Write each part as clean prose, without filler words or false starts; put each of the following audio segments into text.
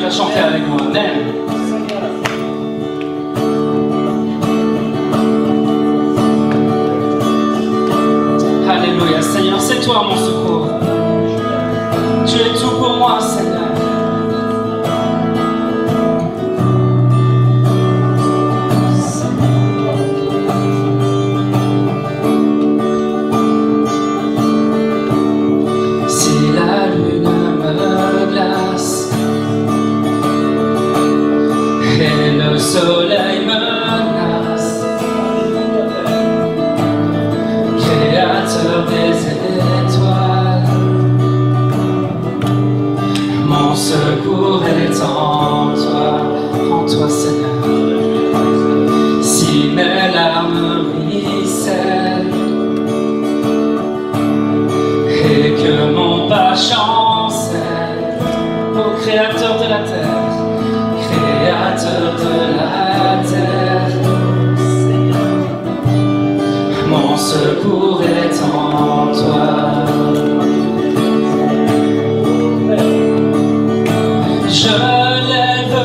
vas chanter avec moi. Amen. Alléluia. Seigneur, c'est toi mon secours. Tu es tout pour moi, Seigneur. Le soleil menace, créateur des étoiles, mon secours est en toi Seigneur. Si mes larmes ruissellent et que mon pas chancelle, ô créateur de la terre, créateur de la terre, mon secours est en toi. Je lève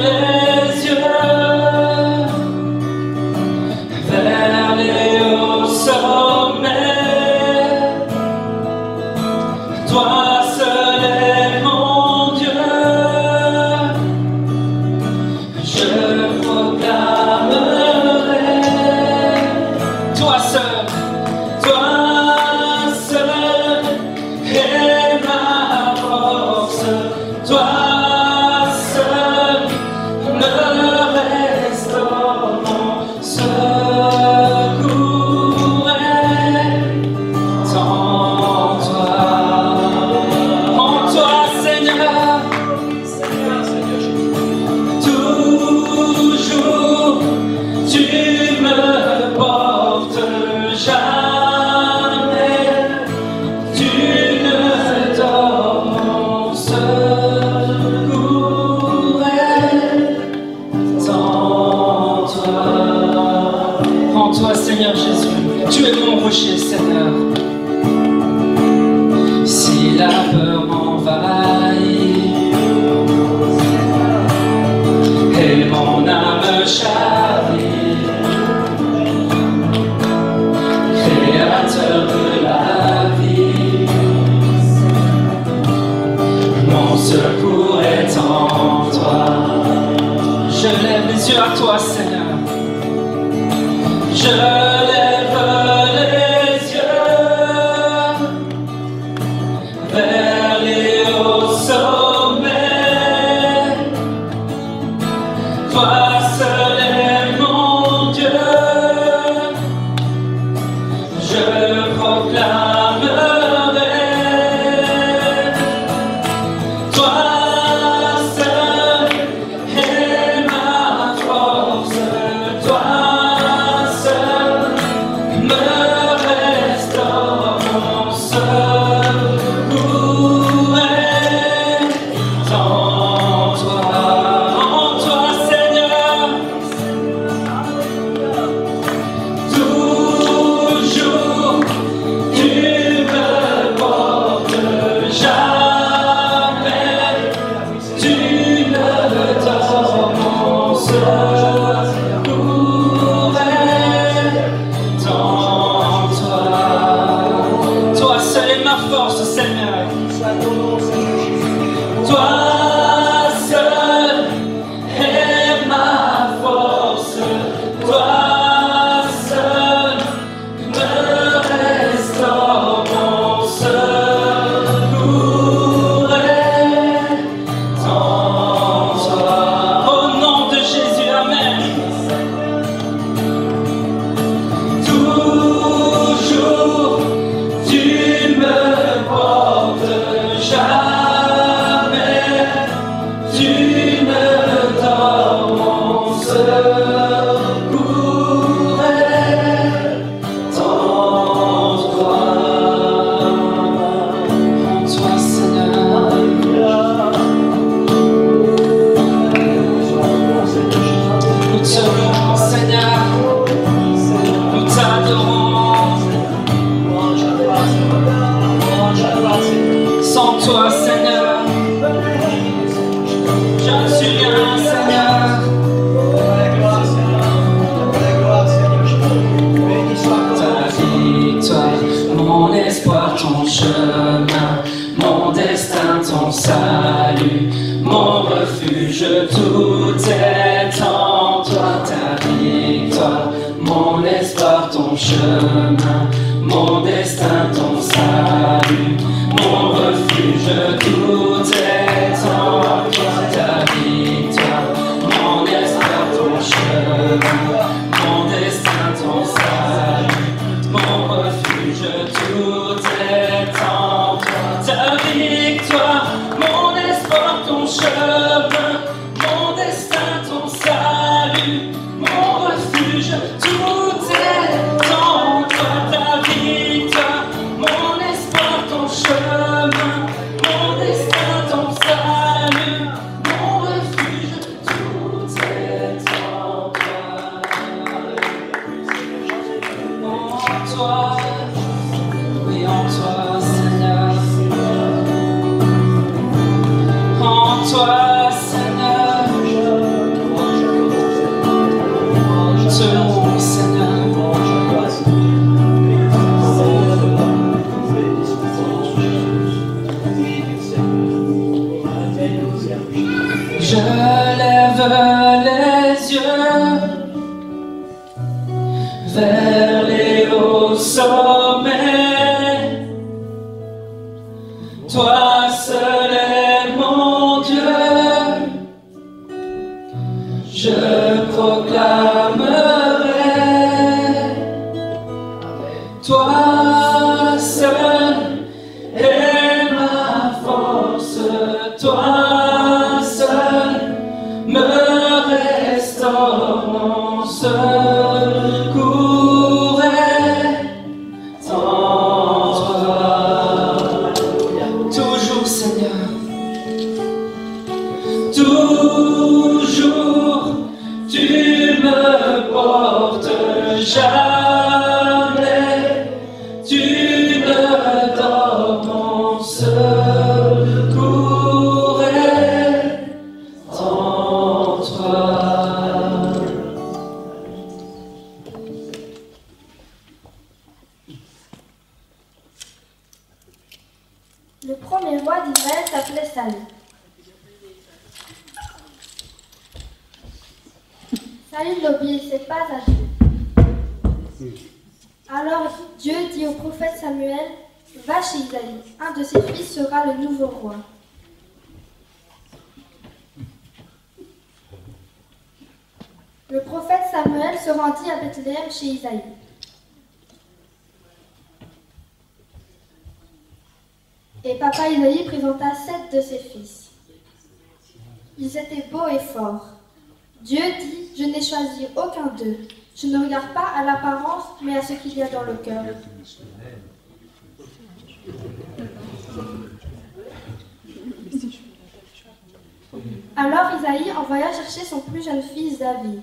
les yeux vers les hauts sommets. Toi seul est mon Dieu. Je proclamerai, toi seul est ma force, toi seul me restaure, mon secours est en toi, Seigneur. Toujours, tu me portes jamais, tu ne dors, mon secours est en toi. En toi, Seigneur Jésus, tu es mon rocher, Seigneur. Si la peur m'envahit et mon âme chavire, créateur de la vie, mon secours est en toi. Je lève les yeux à toi, Seigneur. Je lève les yeux vers les hauts sommets. Toi seul est mon Dieu. Je proclamerai, toi seul est ma force, toi seul me restaure, mon secours est en toi, Seigneur. Toujours, tu espoir, ton chemin, mon destin, ton salut, mon refuge, tout est en toi, ta victoire, mon espoir, ton chemin, mon destin, ton salut, mon refuge, tout est en toi, ta victoire, mon espoir, ton chemin, mon destin, ton salut, mon refuge, tout est en toi, ta victoire, mon espoir, ton chemin, mon destin, ton salut, mon refuge, tout est en toi, ta victoire, mon espoir, ton chemin, mon destin, ton salut, mon refuge, tout est en toi. En toi, oui, en toi, Seigneur. En toi, Seigneur. Ce nom, Seigneur. Je lève les yeux vers les hauts sommets. Toi seul est mon Dieu. Je proclamerai. Toi seul est ma force. Toi seul me restaure, mon secours est en toi. Toujours, Seigneur, toujours, tu me portes, jamais tu me donnes, mon secours est en toi. Le premier roi d'Israël s'appelait Saül. Saül n'obéissait pas à Dieu. Alors Dieu dit au prophète Samuel, « Va chez Isaïe, un de ses fils sera le nouveau roi. » Le prophète Samuel se rendit à Bethléem chez Isaïe. Et papa Isaïe présenta 7 de ses fils. Ils étaient beaux et forts. Dieu dit, je n'ai choisi aucun d'eux. Je ne regarde pas à l'apparence, mais à ce qu'il y a dans le cœur. Alors Isaïe envoya chercher son plus jeune fils David.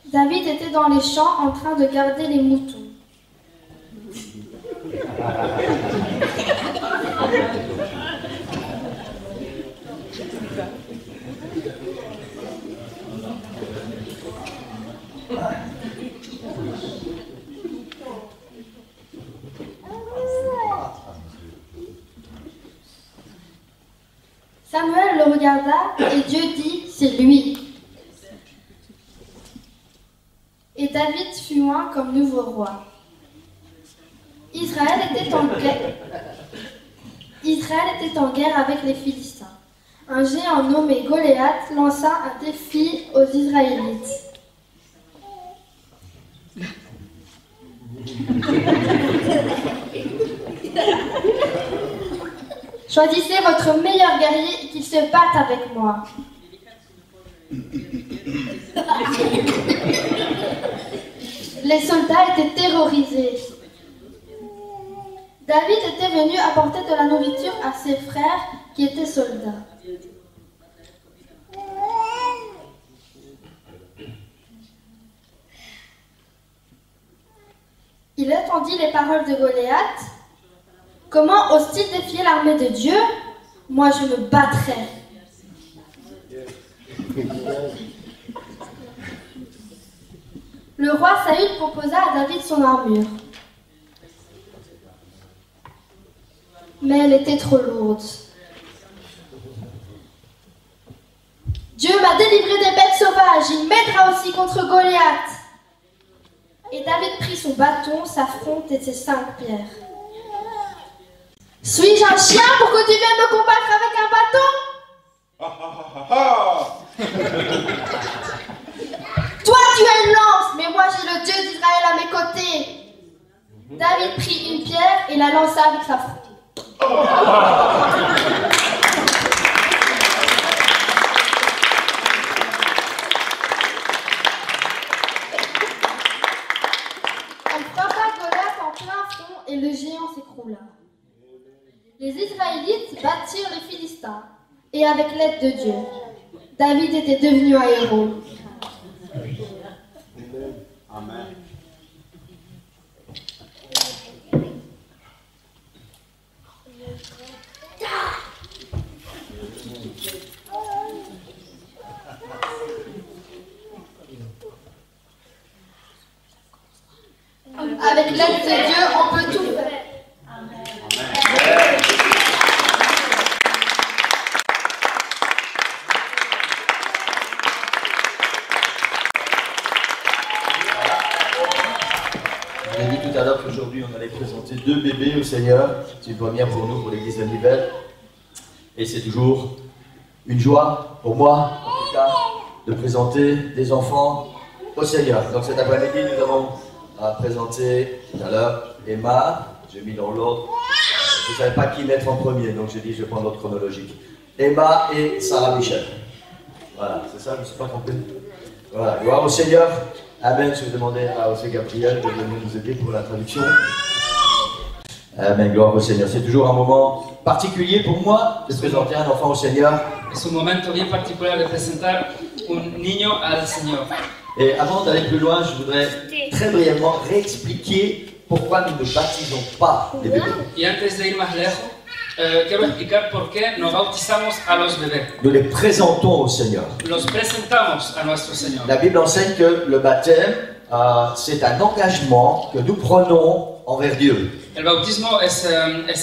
David était dans les champs en train de garder les moutons. Samuel le regarda et Dieu dit, c'est lui. Et David fut oint comme nouveau roi. Israël était en guerre avec les Philistins. Un géant nommé Goliath lança un défi aux Israélites. Choisissez votre meilleur guerrier et qu'il se batte avec moi. Les soldats étaient terrorisés. David était venu apporter de la nourriture à ses frères qui étaient soldats. Il entendit les paroles de Goliath. Comment ose-t-il défier l'armée de Dieu? Moi, je me battrai. Le roi Saül proposa à David son armure. Mais elle était trop lourde. Dieu m'a délivré des bêtes sauvages, il m'aidera aussi contre Goliath. Et David prit son bâton, sa fronde et ses 5 pierres. Suis-je un chien pour que tu viennes me combattre avec un bâton? Toi tu as une lance, mais moi j'ai le Dieu d'Israël à mes côtés. David prit une pierre et la lança avec sa fronde. Elle frappa Goliath en plein front et le géant s'écroula. Les Israélites battirent les Philistins et avec l'aide de Dieu, David était devenu un héros. Amen. Avec l'aide de Dieu, on peut tout faire. Je l'ai dit tout à l'heure qu'aujourd'hui on allait présenter 2 bébés au Seigneur. C'est une première pour nous, pour l'église de Nivelles. Et c'est toujours une joie pour moi, en tout cas, de présenter des enfants au Seigneur. Donc cet après-midi, nous avons présenté tout à l'heure Emma. J'ai mis dans l'ordre. Je ne savais pas qui mettre en premier, donc j'ai dit je vais prendre l'ordre chronologique. Emma et Sarah Michel. Voilà, c'est ça, je ne me suis pas trompé. Voilà, gloire au Seigneur. Amen. Je vais demander à José Gabriel de venir nous aider pour la traduction. Amen. Gloire au Seigneur. C'est toujours un moment particulier pour moi de présenter un enfant au Seigneur. Es un momento bien particular de presentar un niño al Señor. Et avant d'aller plus loin, je voudrais très brièvement réexpliquer pourquoi nous ne baptisons pas les bébés. Y antes de ir más lejos, quiero explicar por qué no bautizamos a los bebés. Nous les présentons au Seigneur. Los presentamos a nuestro Señor. La Bible enseigne que le baptême, c'est un engagement que nous prenons envers Dieu. El bautismo es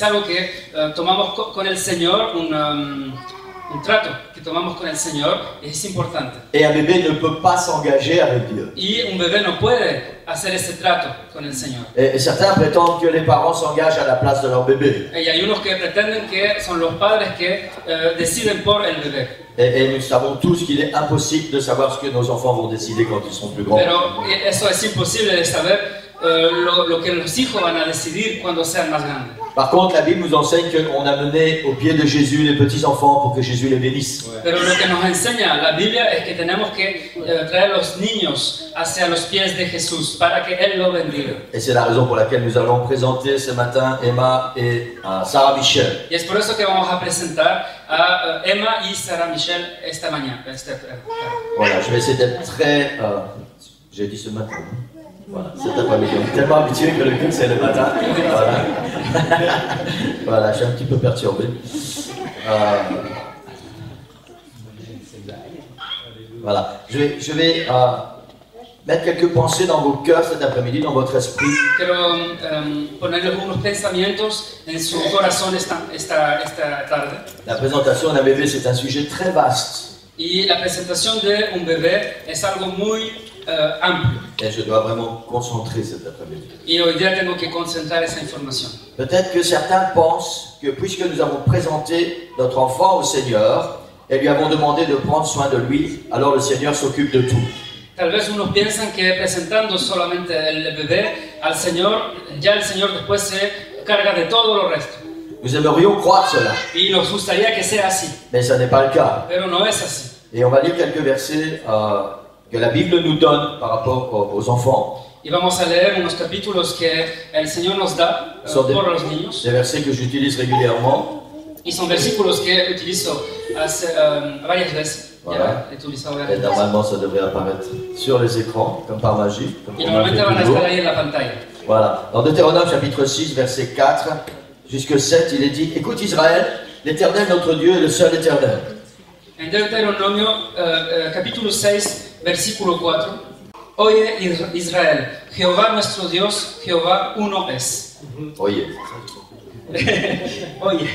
algo que tomamos con el Señor, un trato que tomamos con el Señor, y es importante. Et un bébé ne peut pas s'engager avec Dieu. Y un bebé no puede hacer ese trato con el Señor. Et certains prétendent que les parents s'engagent à la place de leur bébé. Y hay unos que pretenden que son los padres que deciden por el bebé. Et nous savons tous qu'il est impossible de savoir ce que nos enfants vont décider quand ils sont plus grands. Pero eso es imposible de saber lo que los hijos van a decidir cuando sean más grandes. Par contre, la Bible nous enseigne qu'on a mené au pied de Jésus les petits-enfants pour que Jésus les bénisse. Pero lo que nos enseña la Biblia es que tenemos que traer a los niños hacia los pies de Jesús para que Él lo bendiga. Et c'est la raison pour laquelle nous allons présenter ce matin Emma et Sarah Michel. Y es por eso que vamos a presentar a Emma y Sarah Michel esta mañana. Voilà, je vais essayer d'être très... j'ai dit ce matin. Voilà, cet après-midi. On est tellement habitué que le culte c'est le matin. Voilà. Voilà, je suis un petit peu perturbé. Voilà, je vais mettre quelques pensées dans vos cœurs cet après-midi, dans votre esprit. Quiero ponerles unos pensamientos en su corazón esta tarde. La présentation d'un bébé, c'est un sujet très vaste. Y la presentación de un bebé es algo muy amplio. Et je dois vraiment concentrer cet après-midi. Y hoy día tengo que concentrar esa información. Peut-être que certains pensent que puisque nous avons présenté notre enfant au Seigneur et lui avons demandé de prendre soin de lui, alors le Seigneur s'occupe de tout. Tal vez unos piensan que presentando solamente el bebé al Señor, ya el Señor después se carga de todo lo resto. Nous aimerions croire cela, Y nos gustaría que sea así, mais ce n'est pas le cas. pero no es así. Et on va lire quelques versets que la Bible nous donne par rapport aux enfants. Y vamos a leer unos capítulos que el Señor nos da Son por los niños. des versets que j'utilise régulièrement. Y son versículos que utilizo varias veces. Voilà. Ya he utilizado Et varias veces. normalement, ça devrait apparaître sur les écrans, comme par magie. Comme Y on a fait normalmente van a toujours. estar ahí en la pantalla. Voilà. Dans Deutéronome chapitre 6, verset 4 jusqu'à 7, il est dit « Écoute Israël, l'Éternel notre Dieu est le seul Éternel. En Deuteronomio capítulo 6, versículo 4. Oye Israel, Jehová nuestro Dios, Jehová uno es. Oye. Oye.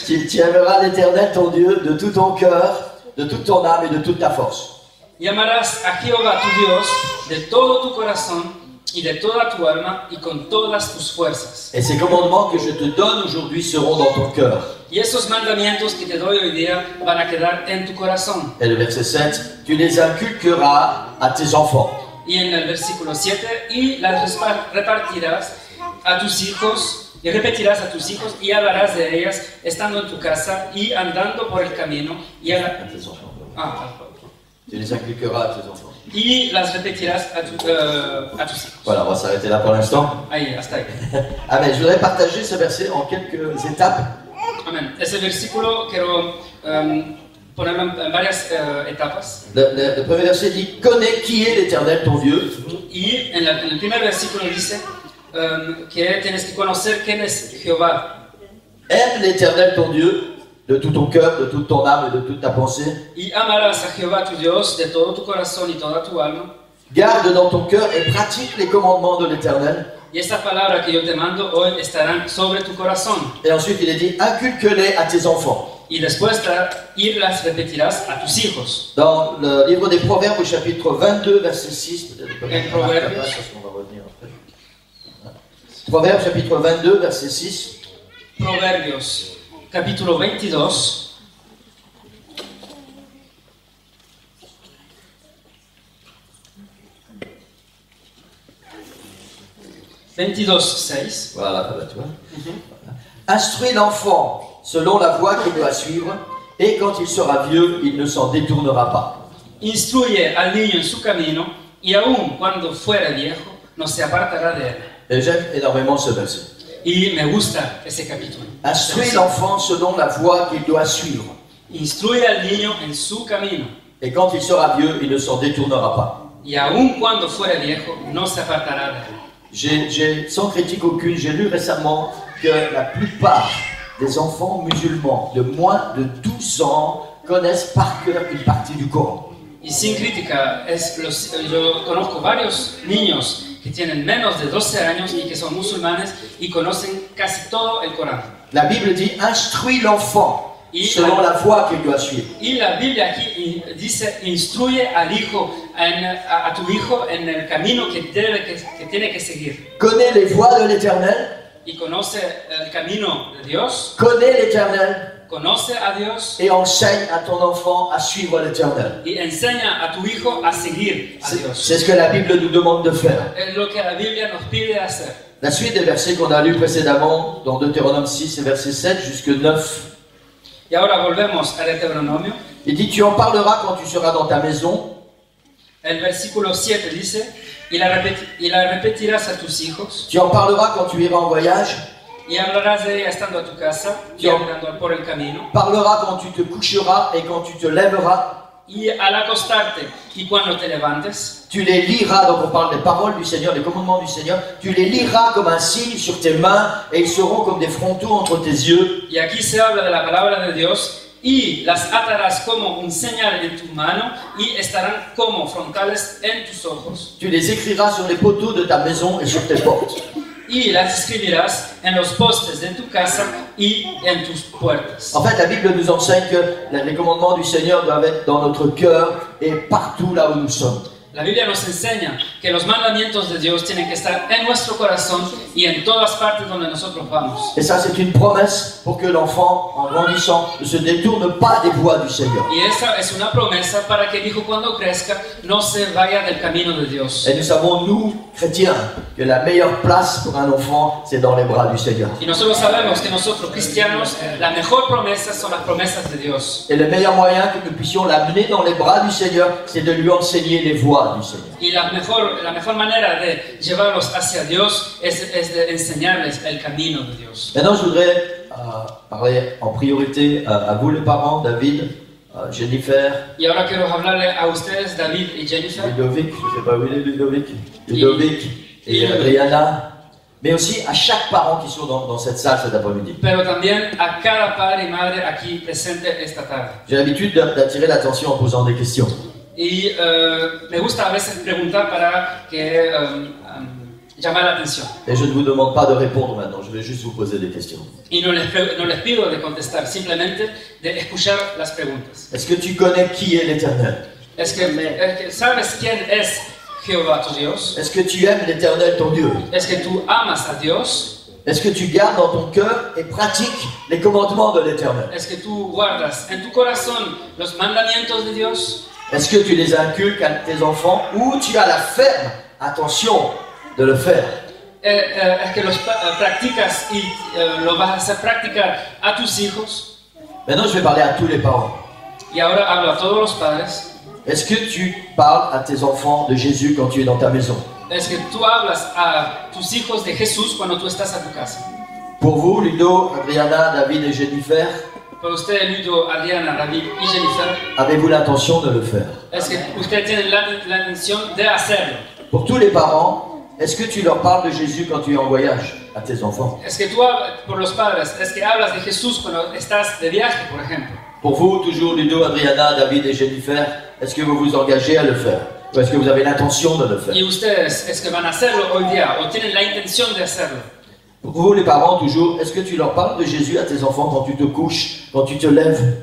Tu aimeras l'Éternel ton Dieu de tout ton cœur, de toute ton âme et de toute ta force. Y amarás a Jehová tu Dios de todo tu corazón y de toda tu alma y con todas tus fuerzas. Et ces commandements que je te donne aujourd'hui seront dans ton cœur. Y esos mandamientos que te doy hoy día van a quedar en tu corazón. Et le verset 7, tu les inculqueras à tes enfants. Y en el versículo 7, y las repartirás a tus hijos, y repetirás a tus hijos, y hablarás de ellas estando en tu casa y andando por el camino. Y À tes enfants. Tu les inculqueras à tes enfants. y las repetirás a tus hijos. Voilà, on va s'arrêter là pour l'instant. Ahí, hasta ahí. Amen. Je voudrais partager ce verset en quelques étapes. Amén. Ese versículo quiero ponerlo en varias etapas. Le premier verset dit, connais qui est l'Éternel ton Dieu. Y en el primer versículo dice que tienes que conocer quién es Jehová. Aime l'Éternel ton Dieu de tout ton cœur, de toute ton âme et de toute ta pensée. Y amarás a Jehová tu Dios de todo tu corazón y toda tu alma. Garde dans ton cœur et pratique les commandements de l'Éternel. Y esta palabra que yo te mando hoy estarán sobre tu corazón. Et ensuite il est dit, inculque-les à tes enfants. Y después y las repetirás a tus hijos. Dans le livre des Proverbes au chapitre 22, verset 6, peut-être Proverbes. parce qu'on va revenir après. Proverbes chapitre 22, verset 6. Proverbios, capítulo 22. Voilà, tu vois. Instruis l'enfant selon la voie qu'il doit suivre, et quand il sera vieux, il ne s'en détournera pas. Instruye al niño en su camino, y aun cuando fuera viejo, no se apartará de él. Et j'aime énormément ce verset. Y me gusta ese capítulo. Instruis l'enfant selon la voie qu'il doit suivre, Instruye al niño en su camino, et quand il sera vieux, il ne s'en détournera pas. y aun cuando fuera viejo, no se apartará de él. J'ai, sans critique aucune, j'ai lu récemment que la plupart des enfants musulmans de moins de 12 ans connaissent par cœur une partie du Coran. Y sin crítica, yo conozco varios niños que tienen menos de 12 años y que son musulmanes y conocen casi todo el Corán. La Bible dit instruis l'enfant Y selon la voie qu'il doit suivre. Y la Biblia aquí dice, instruye al hijo, a tu hijo en el camino que tiene que seguir. Connais les voies de l'Éternel, Y conoce el camino de Dios, connais l'Éternel conoce a Dios et enseigne à ton enfant à suivre l'Éternel. y enseña a tu hijo a seguir a Dios. C'est ce que la Bible nous demande de faire. Es lo que la Biblia nos pide hacer. La suite des versets qu'on a lus précédemment, dans Deutéronome 6 et verset 7 jusque 9, Y ahora volvemos al Deuteronomio. il dit, tu en parleras quand tu seras dans ta maison, El versículo 7 dice, y la repetirás a tus hijos, tu en parleras quand tu iras en voyage, y hablarás de ella estando a tu casa, y Yo. andando por el camino, parleras quand tu te coucheras et quand tu te lèveras, y al acostarte y cuando te levantes. tu les liras, donc on parle des paroles du Seigneur, des commandements du Seigneur, tu les liras comme un signe sur tes mains et ils seront comme des frontaux entre tes yeux. Y aquí se habla de la palabra de Dios, y las atarás como un señal en tu mano, y estarán como frontales en tus ojos. Tu les écriras sur les poteaux de ta maison et sur tes portes. Y las escribirás en los postes de tu casa y en tus puertas. En fait, la Bible nous enseigne que les commandements du Seigneur doivent être dans notre cœur et partout là où nous sommes. La Biblia nos enseña que los mandamientos de Dios tienen que estar en nuestro corazón y en todas partes donde nosotros vamos. Et ça, c'est une promesse pour que l'enfant, en grandissant, ne se détourne pas des voies du Seigneur. Y esa es una promesa para que el hijo cuando crezca no se vaya del camino de Dios. Et nous savons, nous, chrétiens, que la meilleure place pour un enfant, c'est dans les bras du Seigneur. Y nosotros sabemos que nosotros cristianos, la mejor promesa son las promesas de Dios. Et le meilleur moyen que nous puissions l'amener dans les bras du Seigneur, c'est de lui enseigner les voies du Seigneur. Y la mejor manera de llevarlos hacia Dios es de enseñarles el camino de Dios. Maintenant, je voudrais parler en priorité à vous les parents, David, Jennifer, Y ahora quiero hablarle a ustedes, David y Jennifer, Ludovic, je ne sais pas où il est Ludovic et Adriana, mais aussi à chaque parent qui sont dans cette salle cet après-midi. pero también a cada padre y madre aquí presente esta tarde. J'ai l'habitude d'attirer l'attention en posant des questions. Y me gusta a veces preguntar para que llamar la atención. Et je ne vous demande pas de répondre maintenant, je vais juste vous poser des questions. Y no les pido de contestar, simplemente de escuchar las preguntas. Est-ce que tu connais qui est l'Éternel? ¿Sabes quién es Jehová tu Dios? Est-ce que tu aimes l'Éternel ton Dieu? ¿Es que tú amas a Dios? Est-ce que tu gardes dans ton cœur et pratiques les commandements de l'Éternel? ¿Es que tú guardas en tu corazón los mandamientos de Dios? Est-ce que tu les inculques à tes enfants ou tu as la ferme intention de le faire? ¿Es que los practicas y lo vas a hacer practicar a tus hijos? Maintenant, je vais parler à tous les parents. Y ahora hablo a todos los padres. Est-ce que tu parles à tes enfants de Jésus quand tu es dans ta maison? Es que tú hablas a tus hijos de Jesús cuando tú estás a tu casa. Pour vous, Ludo, Adriana, David et Jennifer, Para usted, Ludo, Adriana, David y Jennifer, avez-vous l'intention de le faire? es que usted tiene la intención de hacerlo. Pour tous les parents, est-ce que tu leur parles de Jésus quand tu es en voyage à tes enfants? Es que tú, por los padres, es que hablas de Jesús cuando estás de viaje, por ejemplo. Pour vous, toujours Ludo, Adriana, David et Jennifer, est-ce que vous vous engagez à le faire? Ou est-ce que vous avez l'intention de le faire? Y ustedes, es que van a hacerlo hoy día, o tienen la intención de hacerlo. Pour vous, les parents, toujours, est-ce que tu leur parles de Jésus à tes enfants quand tu te couches, quand tu te lèves?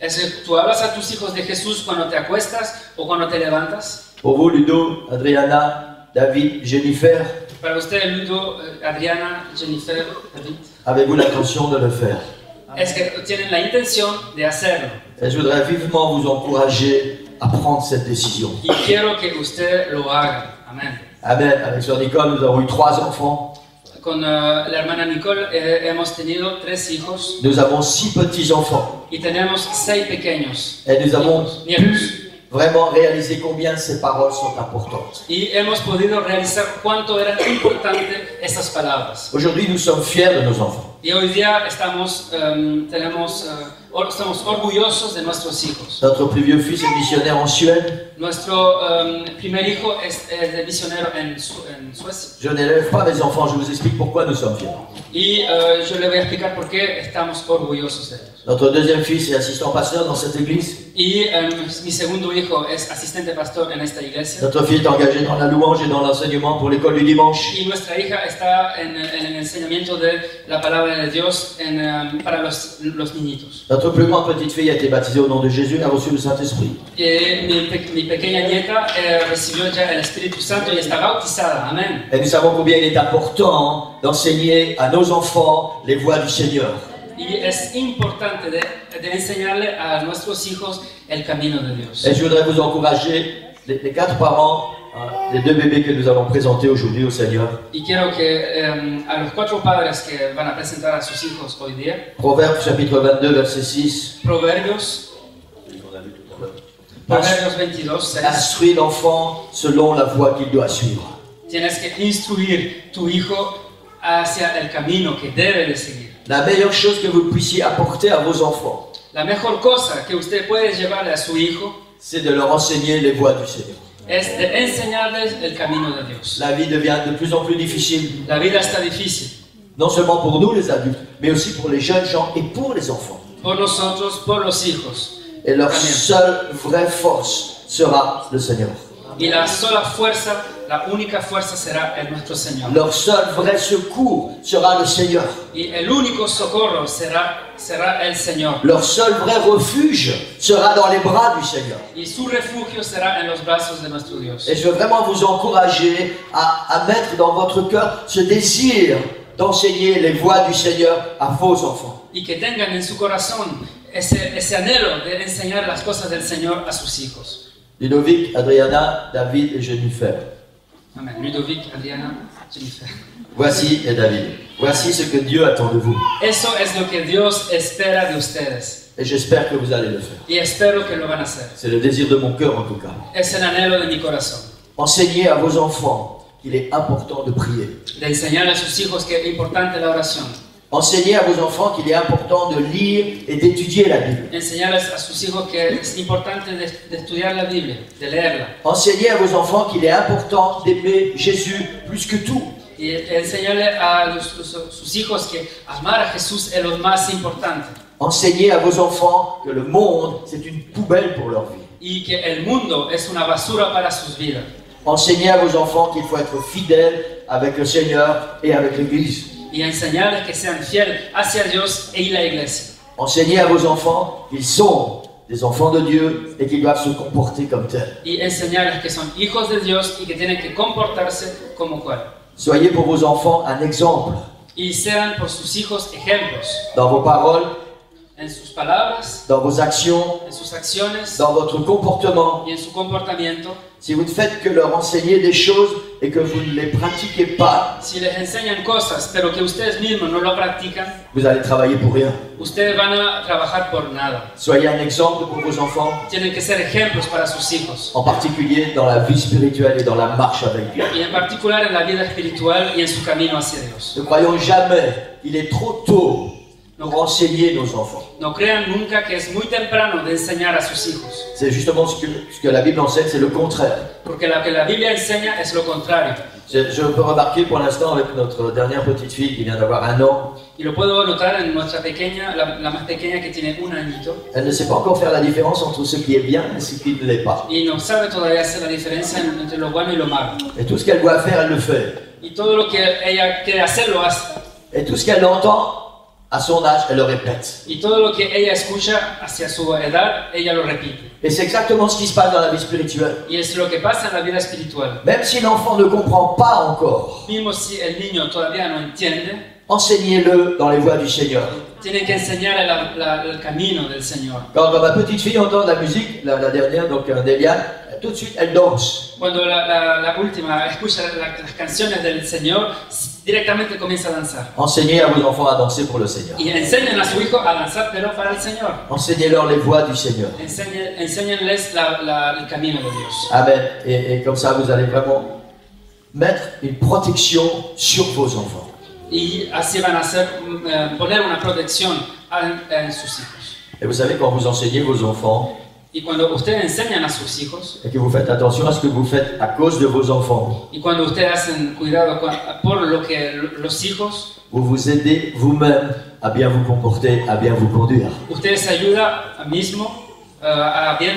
Es que tú hablas a tus hijos de Jesús cuando te acuestas o cuando te levantas. Pour vous, Ludo, Adriana, David, Jennifer, Para usted, Ludo, Adriana, Jennifer, David, avez-vous l'intention de le faire? es que tienen la intención de hacerlo. Et je voudrais vivement vous encourager à prendre cette décision. Y quiero que usted lo haga. Amén. Amen. Avec Sœur Nicole, nous avons eu 3 enfants. Con la hermana Nicole hemos tenido 3 hijos Nous avons 6 petits-enfants. y tenemos 6 pequeños Et nous avons nietos. vraiment réalisé combien ces paroles sont importantes. Y hemos podido realizar cuánto eran importantes estas palabras. Aujourd'hui, nous sommes fiers de nos enfants. Y hoy día estamos orgullosos de nuestros hijos. Notre plus vieux fils est missionnaire en Suède. Nuestro primer hijo es de misionero en Suecia. Je n'élève pas mes enfants, je vous explique pourquoi nous sommes fiers. Y yo le voy a explicar por qué estamos orgullosos de ellos. Notre deuxième fils est assistant pasteur dans cette église. Y mi segundo hijo es asistente pastor en esta iglesia. Notre fille est engagée dans la louange et dans l'enseignement pour l'école du dimanche. Y nuestra hija está en el enseñamiento de la palabra de Dios para los niñitos. Notre plus grande petite fille a été baptisée au nom de Jésus et a reçu le Saint-Esprit. Mi pequeña nieta recibió ya el Espíritu Santo y está bautizada. Amén. Et nous savons combien il est important d'enseigner à nos enfants les voies du Seigneur. Y es importante de enseñarle a nuestros hijos el camino de Dios. Et je voudrais vous encourager, les 4 parents, les 2 bébés que nous allons présenter aujourd'hui au Seigneur. Y quiero que a los 4 padres que van a presentar a sus hijos hoy día, Proverbes chapitre 22, verset 6. Proverbios 22, 6. Instruis l'enfant selon la voie qu'il doit suivre. Tienes que instruir tu hijo hacia el camino que debe de seguir. La meilleure chose que vous puissiez apporter à vos enfants, La mejor cosa que usted puede llevarle a su hijo c'est de leur enseigner les voies du Seigneur. es de enseñarles el camino de Dios. La vie devient de plus en plus difficile, La vida está difícil, non seulement pour nous les adultes, mais aussi pour les jeunes gens et pour les enfants. por nosotros, por los hijos. Et leur Amen. seule vraie force sera le Seigneur. Y la sola fuerza, la única fuerza será en nuestro Señor. Leur seul vrai secours sera le Seigneur. Y el único socorro será el Señor. Leur seul vrai refuge sera dans les bras du Seigneur. Y su refugio será en los brazos de nuestro Dios. Et je veux vraiment vous encourager à mettre dans votre cœur ce désir d'enseigner les voies du Seigneur à vos enfants. Y que tengan en su corazón ese anhelo de enseñar las cosas del Señor a sus hijos. Ludovic, Adriana, David et Jennifer. Amén. Ludovic, Adriana, Jennifer. Voici et David. Voici ce que Dieu attend de vous. Eso es lo que Dios espera de ustedes. Et j'espère que vous allez le faire. Y espero que lo van a hacer. C'est le désir de mon cœur en tout cas. Es el anhelo de mi corazón. Enseignez à vos enfants qu'il est important de prier. De enseñarle a sus hijos que es importante la oración. Enseignez à vos enfants qu'il est important de lire et d'étudier la Bible. Enseñarles a sus hijos que es importante de estudiar la Biblia, de leerla. Enseignez à vos enfants qu'il est important d'aimer Jésus plus que tout. Y enseñarle a sus hijos que amar a Jesús es lo más importante. Enseignez à vos enfants que le monde, c'est une poubelle pour leur vie. y que el mundo es una basura para sus vidas. Enseignez à vos enfants qu'il faut être fidèle avec le Seigneur et avec l'Église. Y enseñarles que sean fieles hacia Dios y la iglesia. Enseignez à vos enfants qu'ils sont des enfants de Dieu et qu'ils doivent se comporter comme tels. Y enseñarles que son hijos de Dios y que tienen que comportarse como cual. Soyez pour vos enfants un exemple Y sean por sus hijos ejemplos dans vos paroles, en sus palabras, dans vos actions, en sus acciones dans votre comportement. y en su comportamiento. Si vous ne faites que leur enseigner des choses et que vous ne les pratiquez pas, Si les enseñan cosas, pero que ustedes mismos no lo practican, vous allez travailler pour rien. ustedes van a trabajar por nada. Soyez un exemple pour vos enfants, Tienen que ser ejemplos para sus hijos. en particulier dans la vie spirituelle et dans la marche avec Dieu. Y en particular en la vida espiritual y en su camino hacia Dios. Ne croyons jamais qu'il est trop tôt pour enseigner nos enfants. No crean nunca que es muy temprano de enseñar a sus hijos. C'est justement ce que la Bible enseigne, c'est le contraire. Porque lo que la Biblia enseña es lo contrario. Je peux remarquer pour l'instant avec notre dernière petite fille qui vient d'avoir 1 an, Y lo puedo notar en nuestra pequeña, la más pequeña que tiene un añito. elle ne sait pas encore faire la différence entre ce qui est bien et ce qui ne l'est pas. Y no sabe todavía hacer la diferencia entre lo bueno y lo malo. Et tout ce qu'elle doit faire, elle le fait. Y todo lo que ella quiere hacer lo hace. Et tout ce qu'elle entend, à son âge, elle le répète. Y todo lo que ella escucha hacia su edad, ella lo repite. Et c'est exactement ce qui se passe dans la vie spirituelle. Y es lo que pasa en la vida espiritual. Même si l'enfant ne comprend pas encore, Mismo si el niño todavía no entiende, enseignez-le dans les voies du Seigneur. tiene que enseñarle el camino del Señor. Quand ma petite fille entend de la musique, la dernière, donc Déliane, tout de suite elle danse. Cuando la última escucha las canciones del Señor, directamente comienza a danzar. Enseignez à vos enfants à danser pour le Seigneur. Y enseñen a su hijo a danzar, pero para el Señor. Enseignez-leur les voies du Seigneur. Enséñenles el camino de Dios. Amen. Et comme ça, vous allez vraiment mettre une protection sur vos enfants. Y así van a hacer, poner una protección en sus hijos. Et vous savez, quand vous enseignez vos enfants, Y cuando ustedes enseñan a sus hijos, et que vous faites attention à ce que vous faites à cause de vos enfants, y cuando ustedes hacen cuidado por lo que los hijos, vous vous aidez vous-même à bien vous comporter, à bien vous conduire. ustedes se ayudan mismo a bien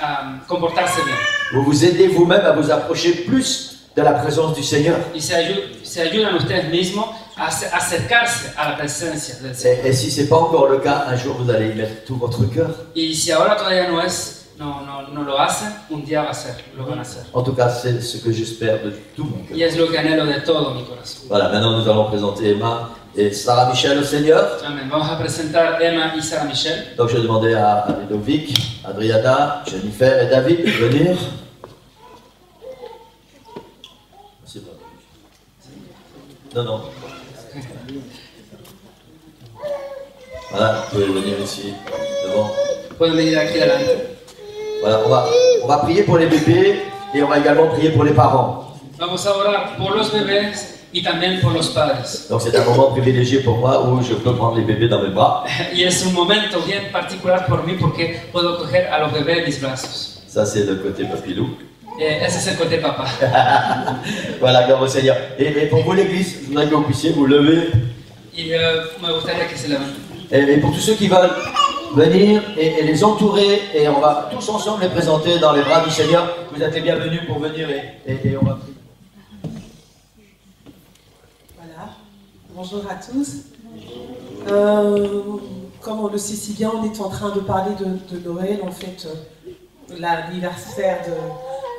a comportarse bien. Vous vous aidez vous-même à vous approcher plus de la présence du Seigneur. Y se ayudan ustedes mismos a acercarse a la presencia del Señor. Et si ce n'est pas encore le cas, un jour vous allez y mettre tout votre cœur. Y si ahora todavía no lo hacen, un día lo van a hacer. En tout cas, c'est ce que j'espère de tout mon cœur. Y es lo que anhelo de todo mi corazón. Voilà, maintenant nous allons présenter Emma et Sarah Michel au Seigneur. Amén. Vamos a presentar Emma y Sarah Michel. Donc je vais demander à Ludovic, Adriana, Jennifer et David de venir. C'est pas. Non, non. Voilà, vous pouvez venir ici, devant. Pueden venir aquí adelante. Voilà, on va prier pour les bébés et on va également prier pour les parents. Vamos a orar por los bebés y también por los padres. Donc c'est un moment privilégié pour moi où je peux prendre les bébés dans mes bras. Y es un momento bien particular por mí porque puedo coger a los bebés en mis brazos. Ça c'est le côté papilou. Ese es el côté papá. Voilà, gloire au Seigneur. Et pour vous l'église, je voudrais que vous puissiez vous lever. Y me gustaría que se levanten. Et pour tous ceux qui veulent venir et les entourer, et on va tous ensemble les présenter dans les bras du Seigneur. Vous êtes les bienvenus pour venir et on va prier. Voilà, bonjour à tous. Comme on le sait si bien, on est en train de parler de Noël, en fait, l'anniversaire de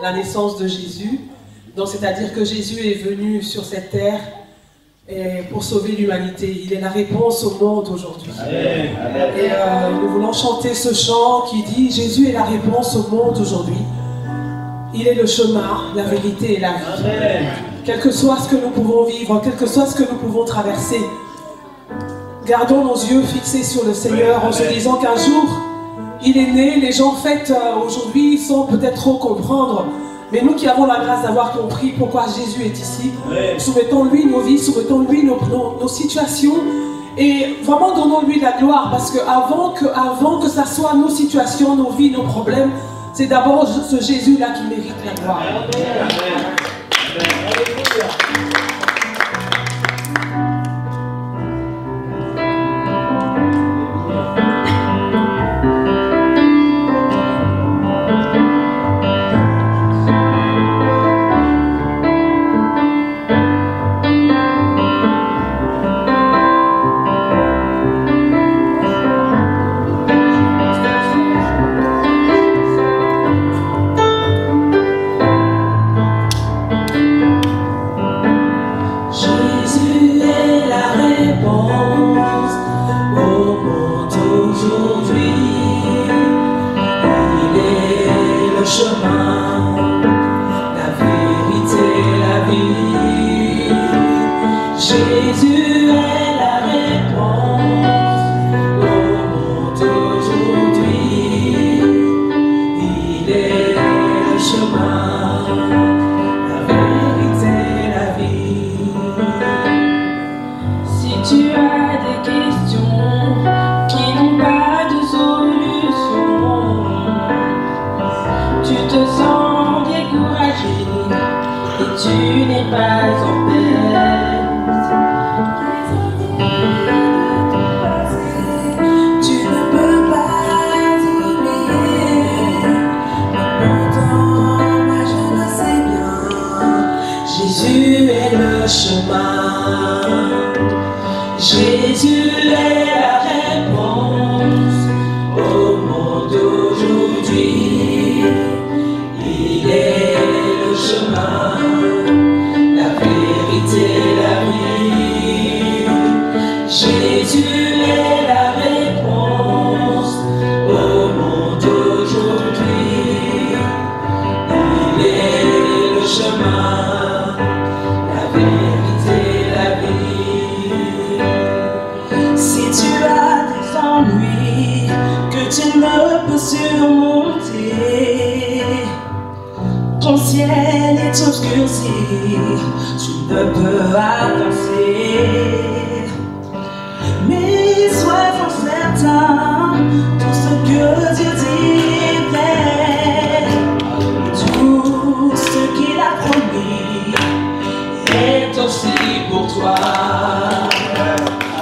la naissance de Jésus. Donc, c'est-à-dire que Jésus est venu sur cette terre pour sauver l'humanité. Il est la réponse au monde aujourd'hui. Et nous voulons chanter ce chant qui dit « Jésus est la réponse au monde aujourd'hui. Il est le chemin, la vérité et la vie. » Quel que soit ce que nous pouvons vivre, quel que soit ce que nous pouvons traverser, gardons nos yeux fixés sur le Seigneur en se disant qu'un jour, il est né. Les gens fêtent aujourd'hui sans peut-être trop comprendre. Mais nous qui avons la grâce d'avoir compris pourquoi Jésus est ici, soumettons-lui nos vies, soumettons-lui nos situations et vraiment donnons-lui la gloire, parce qu'avant que ça soit nos situations, nos vies, nos problèmes, c'est d'abord ce Jésus-là qui mérite la gloire. le chemin, la vérité, la vie. Jésus est la réponse au monde d'aujourd'hui. Il est le chemin, la vérité, la vie. Si tu as des questions qui n'ont pas de solution, tu te sens découragé et tu n'es pas en paix. Tu ne peux pas oublier, mais pourtant moi je le sais bien. Jésus est le chemin, Jésus est la réponse au monde d'aujourd'hui. Il est le chemin, la vérité, la vie. Jésus est la réponse au monde d'aujourd'hui. Il est le chemin, la vérité, la vie. Si tu as des ennuis que tu ne peux surmonter, ton ciel est obscurci, tu ne peux avancer. Mais sois-en certain, tout ce que Dieu dit est vrai. Tout ce qu'il a promis est aussi pour toi.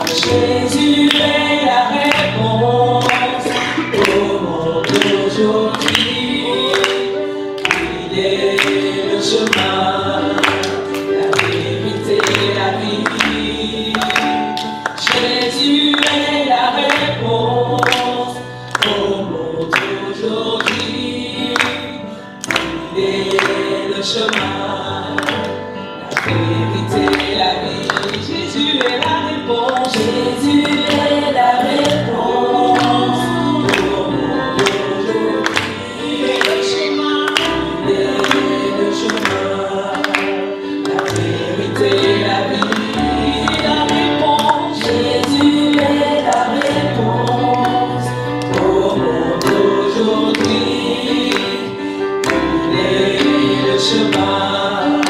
Jésus est la réponse au monde d'aujourd'hui. Il est le chemin, la vérité, la vie. Jésus est la réponse au monde d'aujourd'hui. Il est le chemin, la vérité, la vie. Jésus est la réponse. Jésus est la réponse au monde d'aujourd'hui. Il est le chemin, la vérité, la vie. La réponse. Jésus est la réponse au monde d'aujourd'hui. Il est le chemin,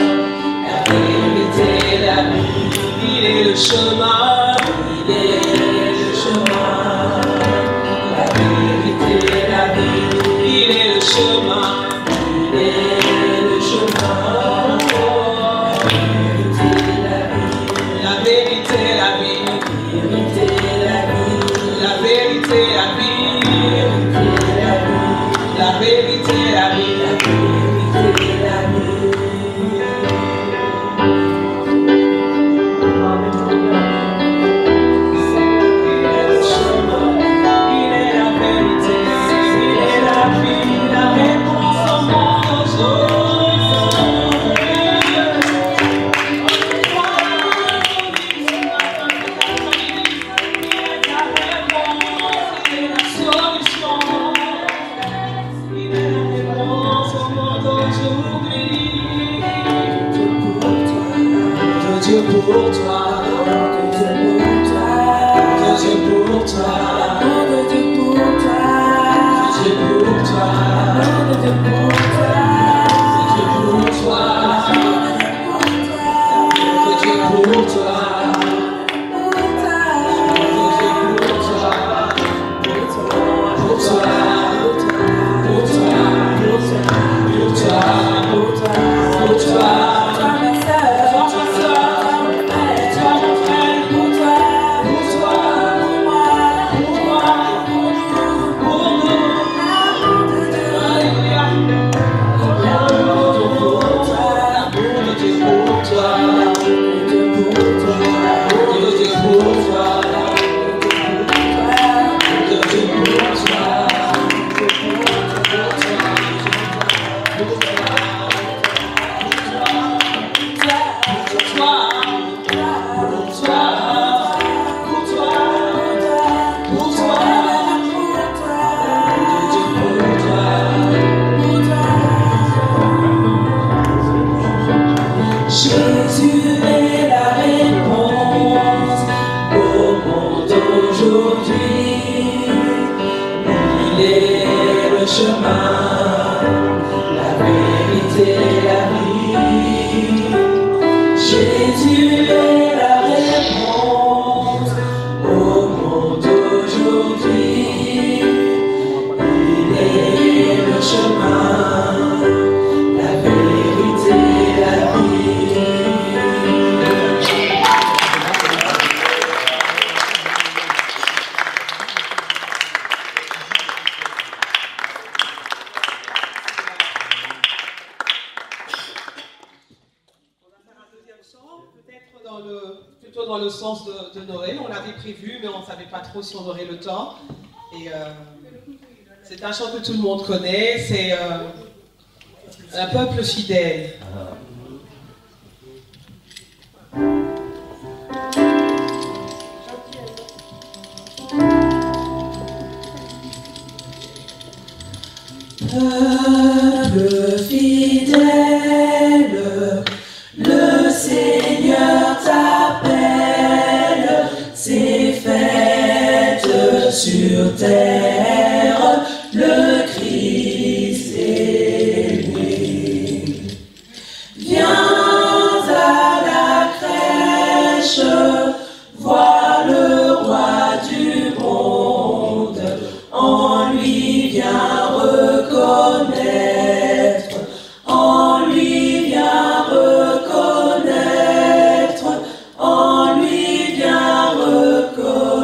la vérité, la vie. Il est le chemin, il est le chemin, la vérité, la vie. Il est le chemin, il est le chemin, la vérité, la vie. La vérité, la vie, la vérité, la vie, la vérité, la vie. Dieu pour toi, Dieu pour toi, Dieu pour toi, Dieu pour toi, Dieu pour toi, Dieu pour toi, Dieu pour toi, Dieu pour toi, chemin, la vérité, la vie. Jésus est la réponse au monde aujourd'hui. Il est le chemin, la vérité, la vie. Plutôt dans le sens de Noël. On l'avait prévu, mais on ne savait pas trop si on aurait le temps. Et c'est un chant que tout le monde connaît. C'est un peuple fidèle. Peuple fidèle, le Seigneur t'appelle, c'est fête sur terre, le Christ est né. Viens à la crèche, vois le roi du monde, en lui viens reconnaître, en lui viens reconnaître, en lui viens reconnaître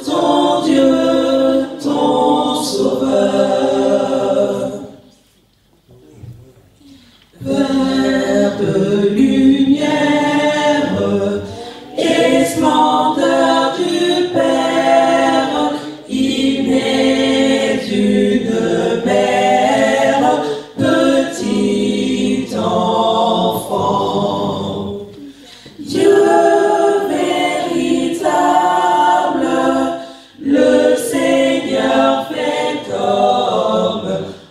ton Dieu, ton Sauveur. Verbe lumière et splendeur du Père, il naît d'une mère, petit enfant. Dieu véritable, le Seigneur fait homme,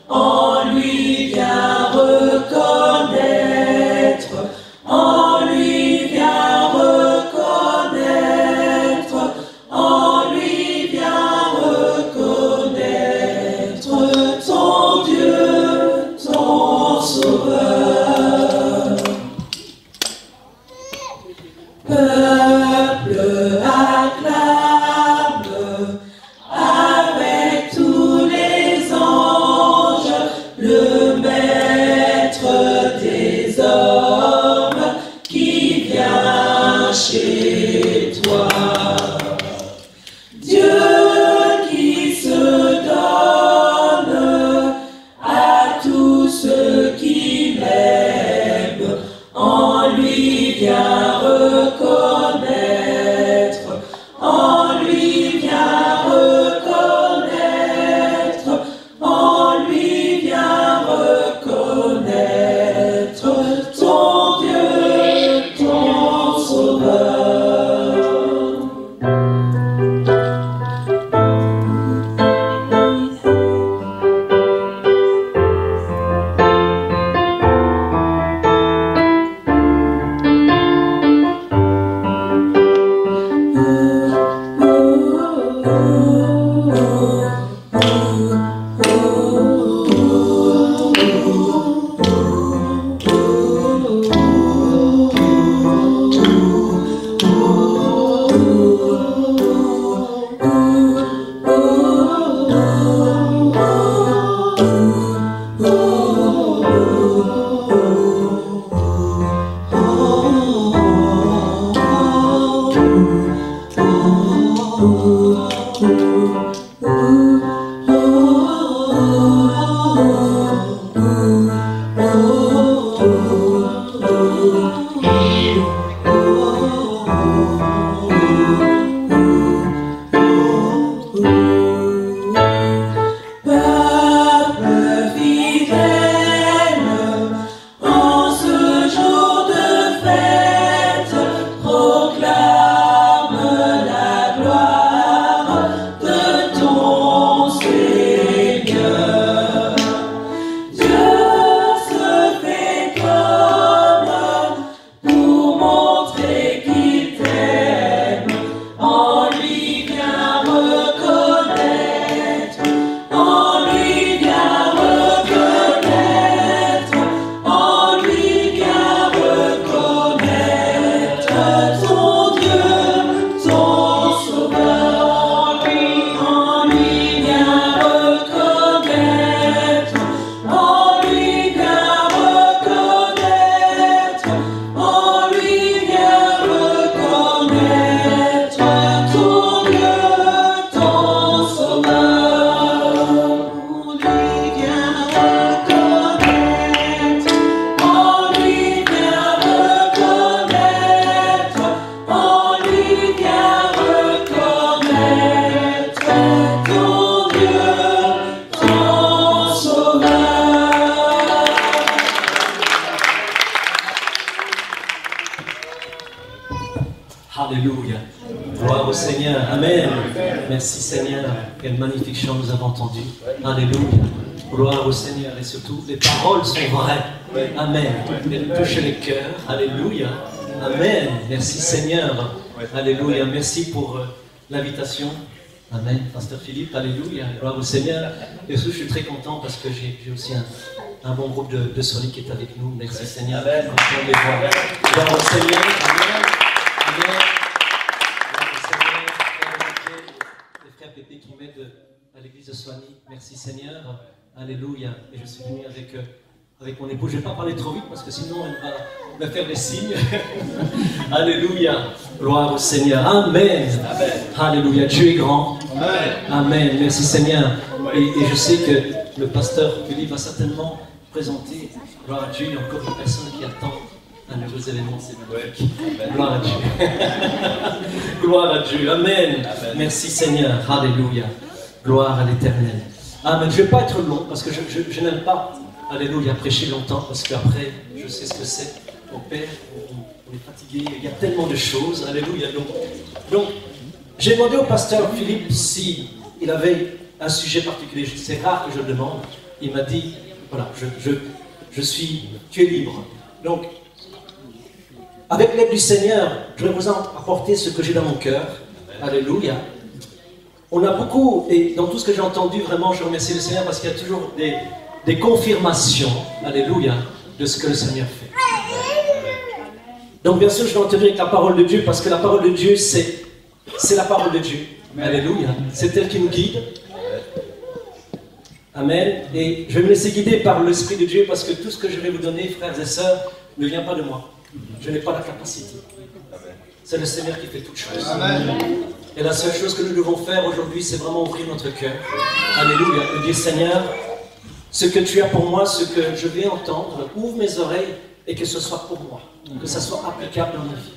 en lui vient reconnaître, en lui vient reconnaître, en lui vient reconnaître merci Seigneur. Quel magnifique chant nous avons entendu. Alléluia. Gloire au Seigneur. Et surtout, les paroles sont vraies. Amen. Elles touchent les cœurs. Alléluia. Amen. Merci Seigneur. Alléluia. Merci pour l'invitation. Amen. Pasteur Philippe. Alléluia. Gloire au Seigneur. Et surtout, je suis très content parce que j'ai aussi un bon groupe de solis qui est avec nous. Merci Seigneur. Amen. Gloire au Seigneur. Amen. Amen. Les frères Pépé qui m'aident à l'église de Soigny. Merci Seigneur. Alléluia. Et je suis venu avec mon épouse. Je ne vais pas parler trop vite parce que sinon elle va me faire des signes. Alléluia. Gloire au Seigneur. Amen. Amen. Alléluia. Dieu est grand. Amen. Amen. Merci Seigneur. Et je sais que le pasteur Philippe va certainement présenter. Gloire à Dieu. Il y a encore une personne qui attend un heureux événement. C'est magnifique. Gloire à Dieu. Gloire à Dieu. Amen. Amen. Merci Seigneur. Alléluia. Gloire à l'Éternel. Amen. Je ne vais pas être long parce que je n'aime pas, alléluia, prêcher longtemps parce qu'après, je sais ce que c'est. Mon Père, on est fatigué, il y a tellement de choses. Alléluia. Donc j'ai demandé au pasteur Philippe s'il avait un sujet particulier. C'est rare que je le demande. Il m'a dit, voilà, tu es libre. Donc, avec l'aide du Seigneur, je vais vous apporter ce que j'ai dans mon cœur. Alléluia. On a beaucoup, et dans tout ce que j'ai entendu, vraiment, je remercie le Seigneur parce qu'il y a toujours des confirmations, alléluia, de ce que le Seigneur fait. Donc bien sûr, je vais en tenir avec la parole de Dieu parce que la parole de Dieu, c'est la parole de Dieu. Alléluia. C'est elle qui nous guide. Amen. Et je vais me laisser guider par l'Esprit de Dieu parce que tout ce que je vais vous donner, frères et sœurs, ne vient pas de moi. Je n'ai pas la capacité. C'est le Seigneur qui fait toutes choses. Amen. Et la seule chose que nous devons faire aujourd'hui, c'est vraiment ouvrir notre cœur. Alléluia. Et dire, Seigneur, ce que tu as pour moi, ce que je vais entendre, ouvre mes oreilles et que ce soit pour moi. Que ça soit applicable dans ma vie.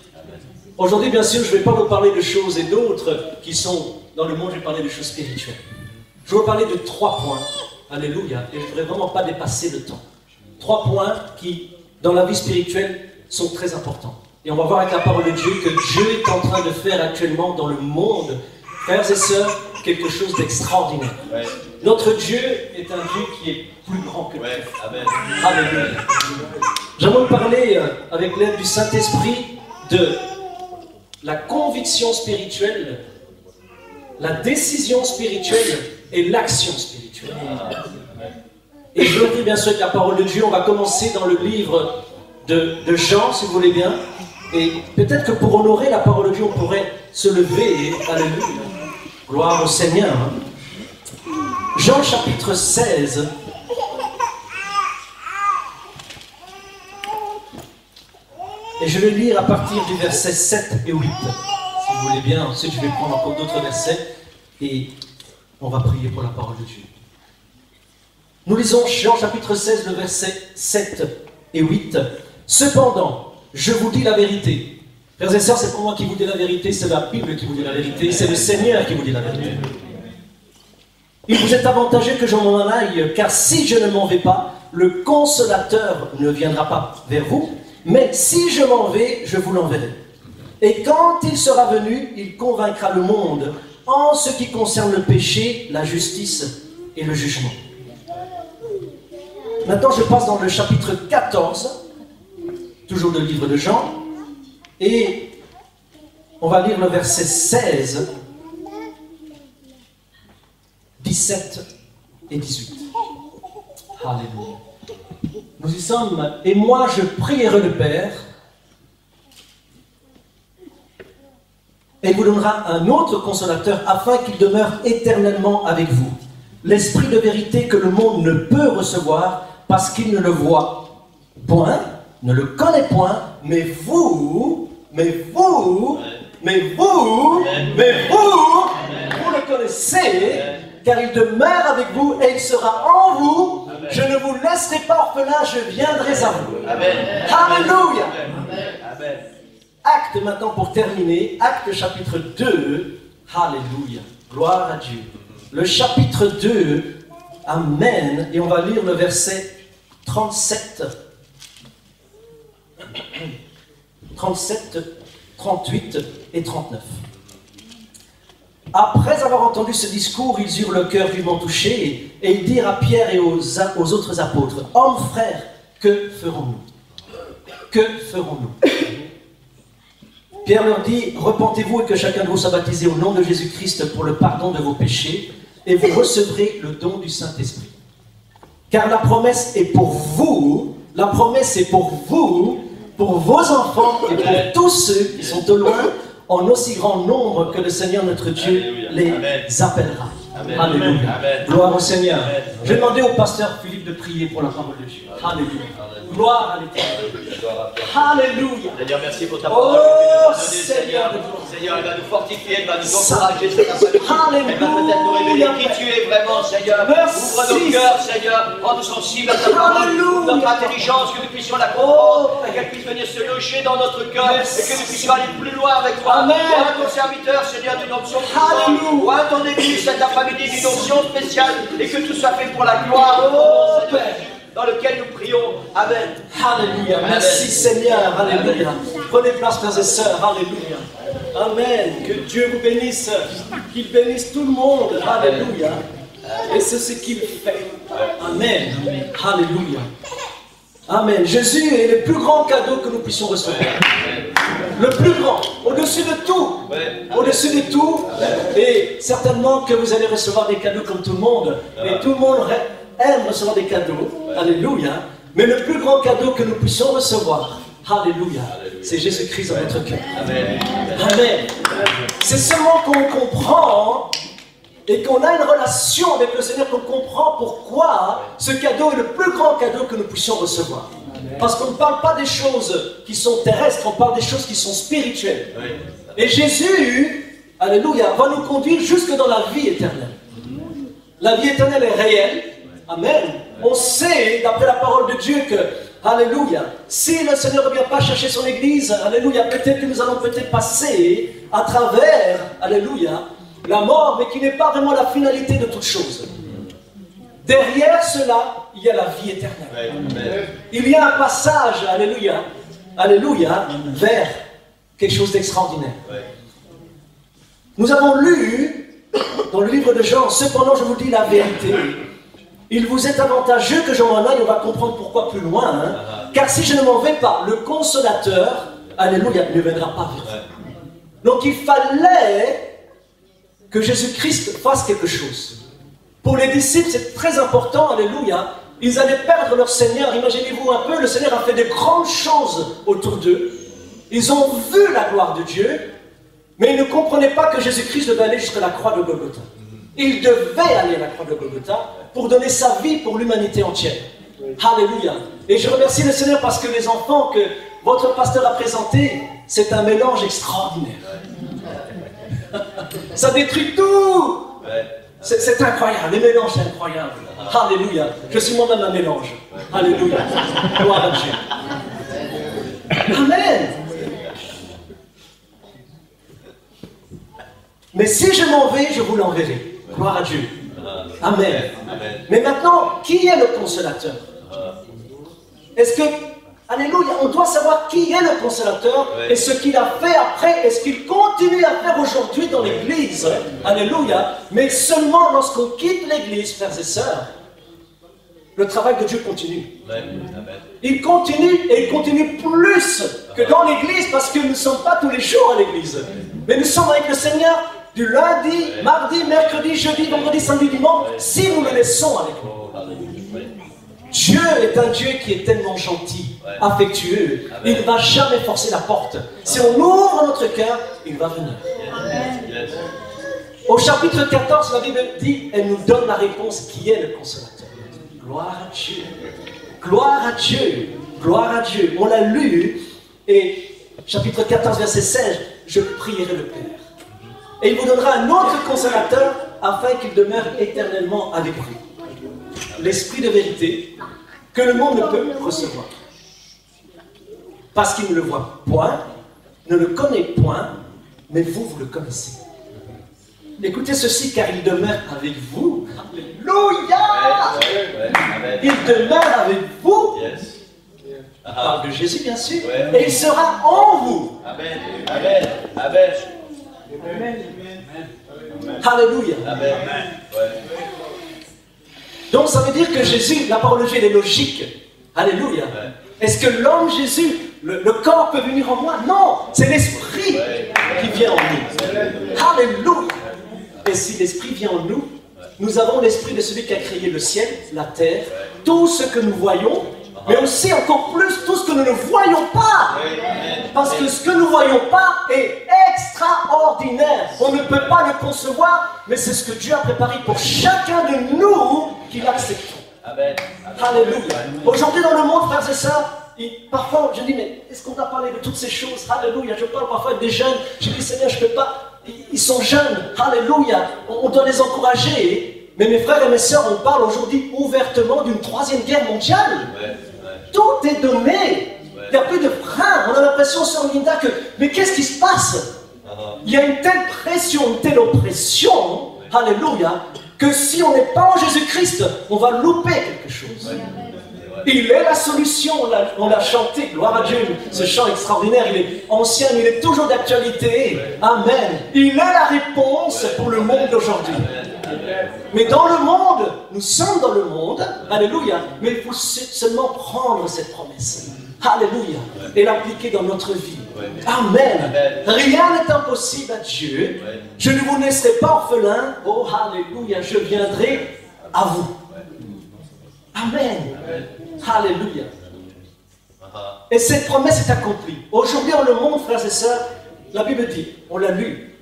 Aujourd'hui, bien sûr, je ne vais pas vous parler de choses et d'autres qui sont dans le monde, je vais parler de choses spirituelles. Je vais vous parler de 3 points. Alléluia. Et je ne voudrais vraiment pas dépasser le temps. 3 points qui, dans la vie spirituelle, sont très importants. Et on va voir avec la parole de Dieu que Dieu est en train de faire actuellement dans le monde, frères et sœurs, quelque chose d'extraordinaire. Ouais. Notre Dieu est un Dieu qui est plus grand que nous. Ouais. Amen. Alléluia. J'aimerais vous parler, avec l'aide du Saint-Esprit, de la conviction spirituelle, la décision spirituelle et l'action spirituelle. Et je le dis bien sûr avec la parole de Dieu, on va commencer dans le livre de Jean, si vous voulez bien. Et peut-être que pour honorer la parole de Dieu, on pourrait se lever et alléluia. Gloire au Seigneur. Jean chapitre 16. Et je vais lire à partir du verset 7 et 8. Si vous voulez bien, ensuite je vais prendre encore d'autres versets et on va prier pour la parole de Dieu. Nous lisons Jean chapitre 16, le verset 7 et 8. Cependant, je vous dis la vérité. Frères et sœurs, c'est pour moi qui vous dis la vérité, c'est la Bible qui vous dit la vérité, c'est le Seigneur qui vous dit la vérité. Il vous est avantageux que je m'en aille, car si je ne m'en vais pas, le Consolateur ne viendra pas vers vous, mais si je m'en vais, je vous l'enverrai. Et quand il sera venu, il convaincra le monde en ce qui concerne le péché, la justice et le jugement. Maintenant, je passe dans le chapitre 14, toujours le livre de Jean, et on va lire le verset 16, 17 et 18. Alléluia. Nous y sommes. Et moi, je prierai le Père, et il vous donnera un autre consolateur afin qu'il demeure éternellement avec vous. L'Esprit de vérité que le monde ne peut recevoir parce qu'il ne le voit point, ne le connaît point, mais vous le connaissez, car il demeure avec vous et il sera en vous. Amen. Je ne vous laisserai pas orphelin, je viendrai à vous. Amen. Alléluia. Amen. Acte maintenant pour terminer, Acte chapitre 2. Alléluia. Gloire à Dieu. Le chapitre 2. Amen. Et on va lire le verset 37. 37, 38 et 39. Après avoir entendu ce discours, ils eurent le cœur vivement touché et ils dirent à Pierre et aux autres apôtres, « Hommes, frères, que ferons-nous? Que ferons-nous » Pierre leur dit, « Repentez-vous et que chacun de vous soit baptisé au nom de Jésus-Christ pour le pardon de vos péchés et vous recevrez le don du Saint-Esprit. Car la promesse est pour vous, la promesse est pour vous, pour vos enfants et pour tous ceux qui sont au loin, en aussi grand nombre que le Seigneur notre Dieu les appellera. » Amen. Alléluia. Amen. Gloire au Seigneur. Amen. Je vais demander au pasteur Philippe de prier pour la parole de Dieu. Alléluia. Gloire à l'Éternel. Alléluia. Seigneur, merci pour ta parole que tu nous as donnée, Seigneur. Seigneur, elle va nous fortifier, elle va nous encourager, Seigneur. Elle va peut-être nous révéler qui tu es vraiment, Seigneur. Ouvre nos cœurs, Seigneur. Rends-nous sensibles à ta parole. Notre intelligence, que nous puissions la comprendre, et qu'elle puisse venir se loger dans notre cœur, et que nous puissions aller plus loin avec toi. Amen. Vois ton serviteur, Seigneur, d'une onction puissante. Vois ton église cet après-midi d'une onction spéciale, et que tout soit fait pour la gloire de ton nom, Seigneur Jésus, dans lequel nous prions. Amen. Alléluia. Merci Seigneur. Alléluia. Prenez place, frères et sœurs. Alléluia. Amen. Que Dieu vous bénisse. Qu'il bénisse tout le monde. Alléluia. Et c'est ce qu'il fait. Amen. Alléluia. Amen. Jésus est le plus grand cadeau que nous puissions recevoir. Le plus grand. Au-dessus de tout. Au-dessus de tout. Et certainement que vous allez recevoir des cadeaux comme tout le monde. Et tout le monde aime recevoir des cadeaux. Alléluia. Mais le plus grand cadeau que nous puissions recevoir, alléluia, c'est Jésus-Christ dans notre cœur. Amen. Amen. C'est seulement qu'on comprend et qu'on a une relation avec le Seigneur qu'on comprend pourquoi ce cadeau est le plus grand cadeau que nous puissions recevoir. Parce qu'on ne parle pas des choses qui sont terrestres, on parle des choses qui sont spirituelles. Et Jésus, alléluia, va nous conduire jusque dans la vie éternelle. La vie éternelle est réelle. Amen. On sait, d'après la parole de Dieu, que, alléluia, si le Seigneur ne vient pas chercher son église, alléluia, peut-être que nous allons peut-être passer à travers, alléluia, la mort, mais qui n'est pas vraiment la finalité de toute chose. Derrière cela, il y a la vie éternelle. Il y a un passage, alléluia, alléluia, vers quelque chose d'extraordinaire. Nous avons lu dans le livre de Jean, cependant je vous dis la vérité, il vous est avantageux que je m'en aille, on va comprendre pourquoi plus loin, hein, car si je ne m'en vais pas, le consolateur, alléluia, ne viendra pas vers vous. Donc il fallait que Jésus-Christ fasse quelque chose. Pour les disciples, c'est très important, alléluia, ils allaient perdre leur Seigneur. Imaginez-vous un peu, le Seigneur a fait de grandes choses autour d'eux. Ils ont vu la gloire de Dieu, mais ils ne comprenaient pas que Jésus-Christ devait aller jusqu'à la croix de Golgotha. Il devait aller à la croix de Golgotha pour donner sa vie pour l'humanité entière. Alléluia. Et je remercie le Seigneur parce que les enfants que votre pasteur a présentés, c'est un mélange extraordinaire. Ça détruit tout. C'est incroyable, les mélanges c'est incroyable. Alléluia. Je suis moi-même un mélange. Alléluia. Gloire à Dieu. Amen. Mais si je m'en vais, je vous l'enverrai. Gloire à Dieu. Amen. Mais maintenant, qui est le consolateur? Est-ce que, alléluia, on doit savoir qui est le consolateur et ce qu'il a fait après et ce qu'il continue à faire aujourd'hui dans l'église. Alléluia. Mais seulement lorsqu'on quitte l'église, frères et sœurs, le travail de Dieu continue. Il continue et il continue plus que dans l'église parce que nous ne sommes pas tous les jours à l'église. Mais nous sommes avec le Seigneur du lundi, mardi, mercredi, jeudi, vendredi, samedi, dimanche, si nous le laissons avec nous. Dieu est un Dieu qui est tellement gentil, affectueux. Il ne va jamais forcer la porte. Si on ouvre notre cœur, il va venir. Au chapitre 14, la Bible dit, elle nous donne la réponse qui est le consolateur. Gloire à Dieu. Gloire à Dieu. Gloire à Dieu. On l'a lu, et chapitre 14, verset 16, je prierai le Père. Et il vous donnera un autre consolateur afin qu'il demeure éternellement avec vous. L'esprit de vérité que le monde ne peut recevoir. Parce qu'il ne le voit point, ne le connaît point, mais vous, vous le connaissez. Écoutez ceci, car il demeure avec vous. Alléluia! Il demeure avec vous. On parle de Jésus, bien sûr. Et il sera en vous. Amen. Amen. Amen. Alléluia. Amen. Ouais. Donc ça veut dire que Jésus, la parole de Dieu, elle est logique. Alléluia. Ouais. Est-ce que l'homme Jésus, le corps peut venir en moi? Non, c'est l'esprit qui vient en nous. Alléluia. Et si l'esprit vient en nous, nous avons l'esprit de celui qui a créé le ciel, la terre, tout ce que nous voyons, mais aussi encore plus tout ce que nous ne voyons pas. Parce que ce que nous ne voyons pas est extraordinaire. On ne peut pas le concevoir, mais c'est ce que Dieu a préparé pour chacun de nous qui l'acceptons. Amen. Alléluia. Aujourd'hui dans le monde, frères et sœurs, parfois je dis, mais est-ce qu'on doit parler de toutes ces choses? Alléluia. Je parle parfois avec des jeunes. Je dis, Seigneur, je ne peux pas. Ils sont jeunes. Alléluia. On doit les encourager. Mais mes frères et mes sœurs, on parle aujourd'hui ouvertement d'une 3e guerre mondiale. Tout est donné. Il n'y a plus de frein. On a l'impression, sœur Linda, que mais qu'est-ce qui se passe? Il y a une telle pression, une telle oppression, alléluia, que si on n'est pas en Jésus-Christ, on va louper quelque chose. Il est la solution, on l'a chanté, gloire à Dieu, ce chant extraordinaire, il est ancien, mais il est toujours d'actualité. Amen. Il est la réponse pour le monde d'aujourd'hui. Mais dans le monde, nous sommes dans le monde, alléluia, mais il faut seulement prendre cette promesse, alléluia, et l'appliquer dans notre vie. Amen. Rien n'est impossible à Dieu. Je ne vous laisserai pas orphelin. Oh, alléluia, je viendrai à vous. Amen. Alléluia. Et cette promesse est accomplie. Aujourd'hui, dans le monde, frères et sœurs, la Bible dit, on l'a lu,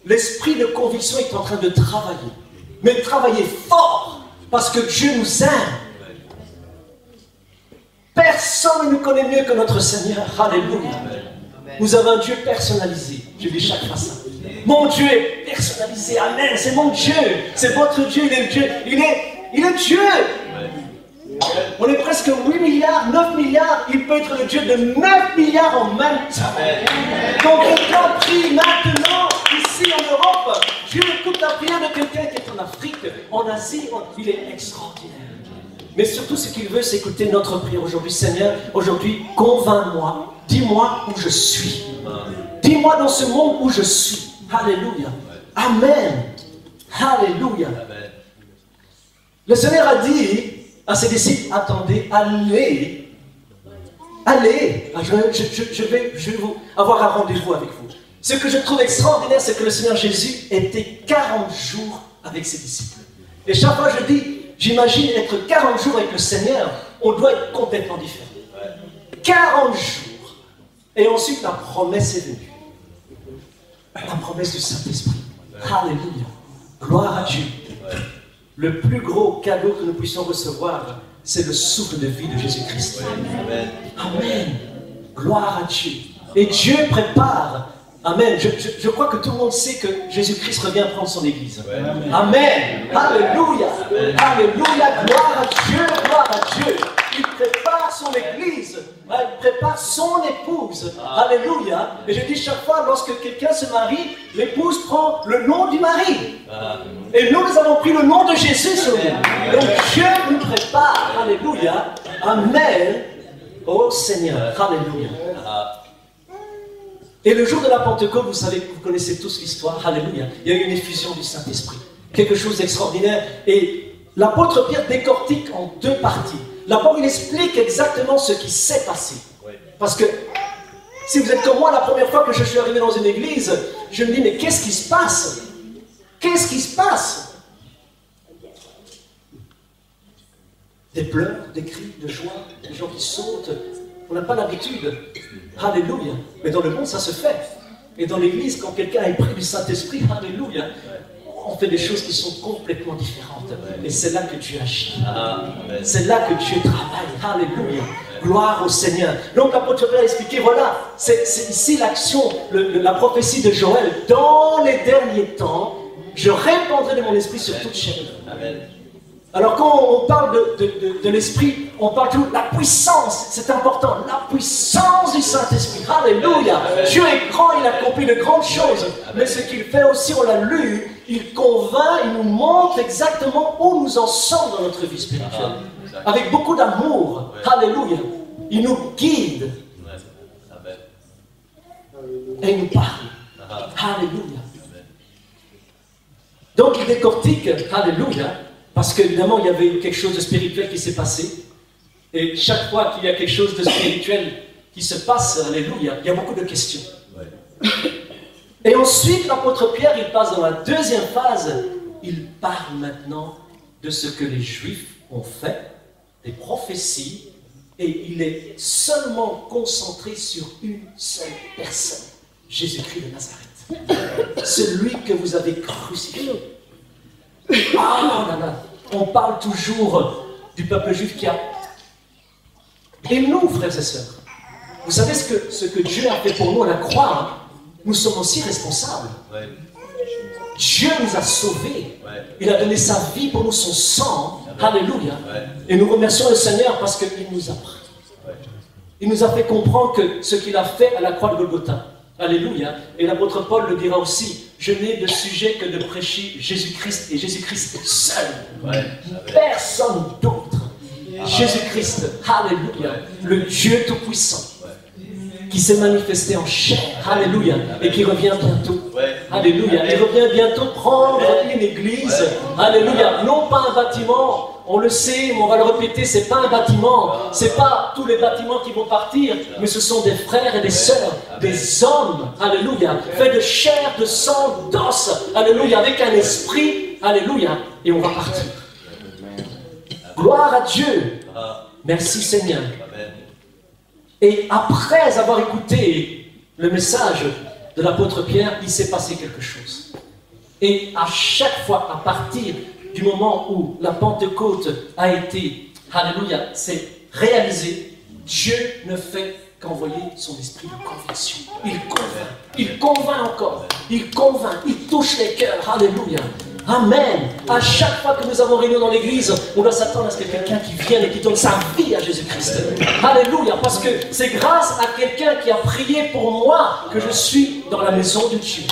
l'esprit de conviction est en train de travailler. Mais travailler fort, parce que Dieu nous aime. Personne ne nous connaît mieux que notre Seigneur. Alléluia. Nous avons un Dieu personnalisé. Je dis chaque fois ça. Mon Dieu est personnalisé. Amen. C'est mon Dieu. C'est votre Dieu. Il est Dieu. Il est Dieu. On est presque 8 milliards, 9 milliards. Il peut être le Dieu de 9 milliards en même temps. Donc on prie maintenant, ici en Europe. Dieu écoute la prière de quelqu'un qui est en Afrique, en Asie. Il est extraordinaire. Mais surtout, ce qu'il veut, c'est écouter notre prière aujourd'hui. Seigneur, aujourd'hui, convainc-moi. Dis-moi où je suis. Dis-moi dans ce monde où je suis. Alléluia. Amen. Alléluia. Le Seigneur a dit à ses disciples, attendez, allez. Allez. Je vais vous avoir un rendez-vous avec vous. Ce que je trouve extraordinaire, c'est que le Seigneur Jésus était 40 jours avec ses disciples. Et chaque fois, je dis, j'imagine être 40 jours avec le Seigneur, on doit être complètement différent. 40 jours. Et ensuite, la promesse est venue. La promesse du Saint-Esprit. Alléluia. Gloire à Dieu. Le plus gros cadeau que nous puissions recevoir, c'est le souffle de vie de Jésus-Christ. Amen. Gloire à Dieu. Et Dieu prépare. Amen. Je crois que tout le monde sait que Jésus-Christ revient prendre son Église. Amen. Alléluia. Alléluia. Gloire à Dieu. Gloire à Dieu. Il prépare son Église. Il prépare son épouse. Alléluia. Et je dis chaque fois, lorsque quelqu'un se marie, l'épouse prend le nom du mari. Et nous avons pris le nom de Jésus sur nous. Donc Dieu nous prépare. Alléluia. Amen. Oh Seigneur. Alléluia. Et le jour de la Pentecôte, vous savez, vous connaissez tous l'histoire. Alléluia. Il y a eu une effusion du Saint-Esprit. Quelque chose d'extraordinaire. Et l'apôtre Pierre décortique en 2 parties. D'abord, il explique exactement ce qui s'est passé. Parce que, si vous êtes comme moi, la première fois que je suis arrivé dans une église, je me dis, mais qu'est-ce qui se passe? Qu'est-ce qui se passe? Des pleurs, des cris de joie, des gens qui sautent. On n'a pas l'habitude. Alléluia. Mais dans le monde, ça se fait. Et dans l'église, quand quelqu'un est pris du Saint-Esprit, alléluia, on fait des choses qui sont complètement différentes. Et c'est là que Dieu agit. C'est là que Dieu travaille. Alléluia. Gloire au Seigneur. Donc l'apôtre Pierre a expliqué, voilà, c'est ici l'action, la prophétie de Joël. Dans les derniers temps, je répandrai de mon esprit sur toute chair. Amen. Alors quand on parle de l'esprit, on parle de la puissance, c'est important, la puissance du Saint-Esprit. Alléluia. Dieu est grand, il accomplit de grandes choses. Mais ce qu'il fait aussi, on l'a lu, il convainc, il nous montre exactement où nous en sommes dans notre vie spirituelle. Avec beaucoup d'amour. Alléluia. Il nous guide. Et il nous parle. Alléluia. Donc il décortique, alléluia, parce qu'évidemment il y avait quelque chose de spirituel qui s'est passé. Et chaque fois qu'il y a quelque chose de spirituel qui se passe, alléluia, il y a beaucoup de questions. Ouais. Et ensuite, l'apôtre Pierre, il passe dans la deuxième phase. Il parle maintenant de ce que les Juifs ont fait, des prophéties, et il est seulement concentré sur une seule personne, Jésus-Christ de Nazareth. Celui que vous avez crucifié. Ah là là, on parle toujours du peuple juif qui a... Et nous, frères et sœurs, vous savez ce que Dieu a fait pour nous à la croix, nous sommes aussi responsables. Ouais. Dieu nous a sauvés. Ouais. Il a donné sa vie pour nous, son sang. Alléluia. Ouais. Et nous remercions le Seigneur parce qu'il nous a pris. Ouais. Il nous a fait comprendre que ce qu'il a fait à la croix de Golgotha. Alléluia. Et l'apôtre Paul le dira aussi. Je n'ai de sujet que de prêcher Jésus-Christ et Jésus-Christ seul. Ouais. Personne d'autre. Jésus-Christ. Alléluia. Le Dieu Tout-Puissant. Qui s'est manifesté en chair, alléluia, et qui revient bientôt, alléluia, il revient bientôt prendre une église, alléluia, non pas un bâtiment, on le sait, mais on va le répéter, c'est pas un bâtiment, c'est pas tous les bâtiments qui vont partir, mais ce sont des frères et des sœurs, des hommes, alléluia, faits de chair, de sang, d'os, alléluia, avec un esprit, alléluia, et on va partir. Gloire à Dieu, merci Seigneur. Et après avoir écouté le message de l'apôtre Pierre, il s'est passé quelque chose. Et à chaque fois, à partir du moment où la Pentecôte a été, alléluia, c'est réalisé, Dieu ne fait qu'envoyer son esprit de conviction. Il convainc encore, il convainc, il touche les cœurs, alléluia. Amen. À chaque fois que nous avons réunion dans l'église, on doit s'attendre à ce que quelqu'un qui vienne et qui donne sa vie à Jésus-Christ. Alléluia. Parce que c'est grâce à quelqu'un qui a prié pour moi que je suis dans la maison de Dieu.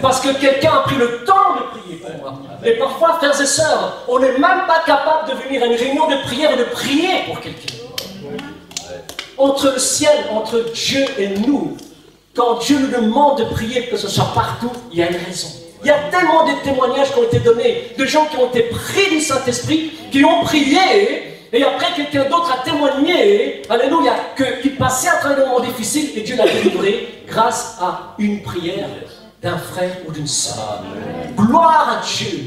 Parce que quelqu'un a pris le temps de prier pour moi. Et parfois, frères et sœurs, on n'est même pas capable de venir à une réunion de prière et de prier pour quelqu'un. Entre le ciel, entre Dieu et nous, quand Dieu nous demande de prier, que ce soit partout, il y a une raison. Il y a tellement de témoignages qui ont été donnés, de gens qui ont été pris du Saint-Esprit, qui ont prié, et après quelqu'un d'autre a témoigné, alléluia, qu'il passait à travers un moment difficile, et Dieu l'a délivré grâce à une prière d'un frère ou d'une sœur. Gloire à Dieu.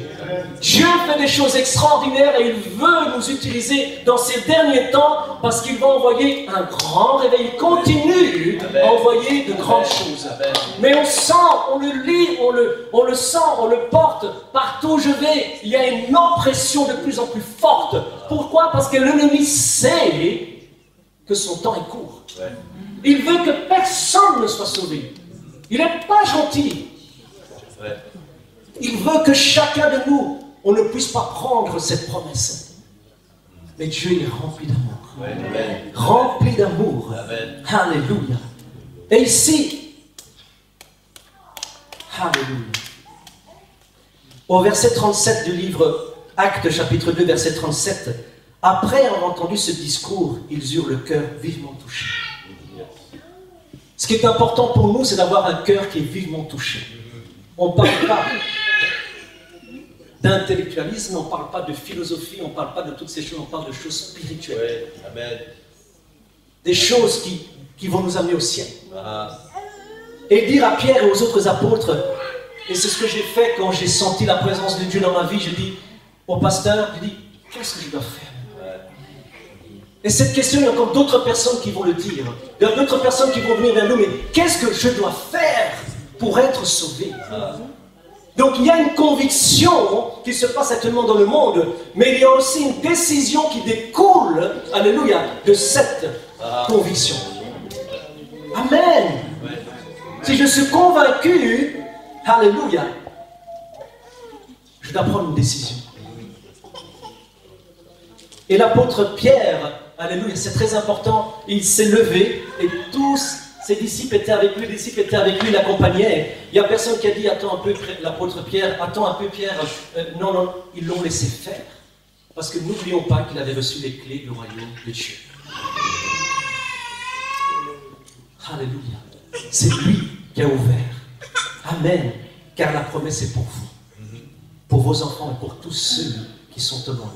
Dieu fait des choses extraordinaires et il veut nous utiliser dans ces derniers temps parce qu'il va envoyer un grand réveil. Il continue à envoyer de grandes choses. Mais on sent, on le lit, on le sent, on le porte. Partout où je vais, il y a une oppression de plus en plus forte. Pourquoi? Parce que l'ennemi sait que son temps est court. Il veut que personne ne soit sauvé. Il n'est pas gentil. Il veut que chacun de nous, on ne puisse pas prendre cette promesse. Mais Dieu est rempli d'amour. Rempli d'amour. Alléluia. Et ici, alléluia. Au verset 37 du livre Actes, chapitre 2, verset 37, après avoir entendu ce discours, ils eurent le cœur vivement touché. Ce qui est important pour nous, c'est d'avoir un cœur qui est vivement touché. On ne parle pas d'intellectualisme, on ne parle pas de philosophie, on ne parle pas de toutes ces choses, on parle de choses spirituelles. Amen. Des choses qui vont nous amener au ciel. Et dire à Pierre et aux autres apôtres, et c'est ce que j'ai fait quand j'ai senti la présence de Dieu dans ma vie, je dis au pasteur, je dis, qu'est-ce que je dois faire? Et cette question, il y a encore d'autres personnes qui vont le dire. Il y a d'autres personnes qui vont venir vers nous, mais qu'est-ce que je dois faire pour être sauvé? Donc il y a une conviction qui se passe actuellement dans le monde, mais il y a aussi une décision qui découle, alléluia, de cette conviction. Amen. Si je suis convaincu, alléluia, je dois prendre une décision. Et l'apôtre Pierre, alléluia, c'est très important, il s'est levé et tous ses disciples étaient avec lui, les disciples étaient avec lui, l'accompagnaient. Il n'y a personne qui a dit, attends un peu, l'apôtre Pierre, attends un peu Pierre. Non, non, ils l'ont laissé faire. Parce que n'oublions pas qu'il avait reçu les clés du royaume de Dieu. Alléluia. C'est lui qui a ouvert. Amen. Car la promesse est pour vous. pour vos enfants et pour tous ceux qui sont au loin.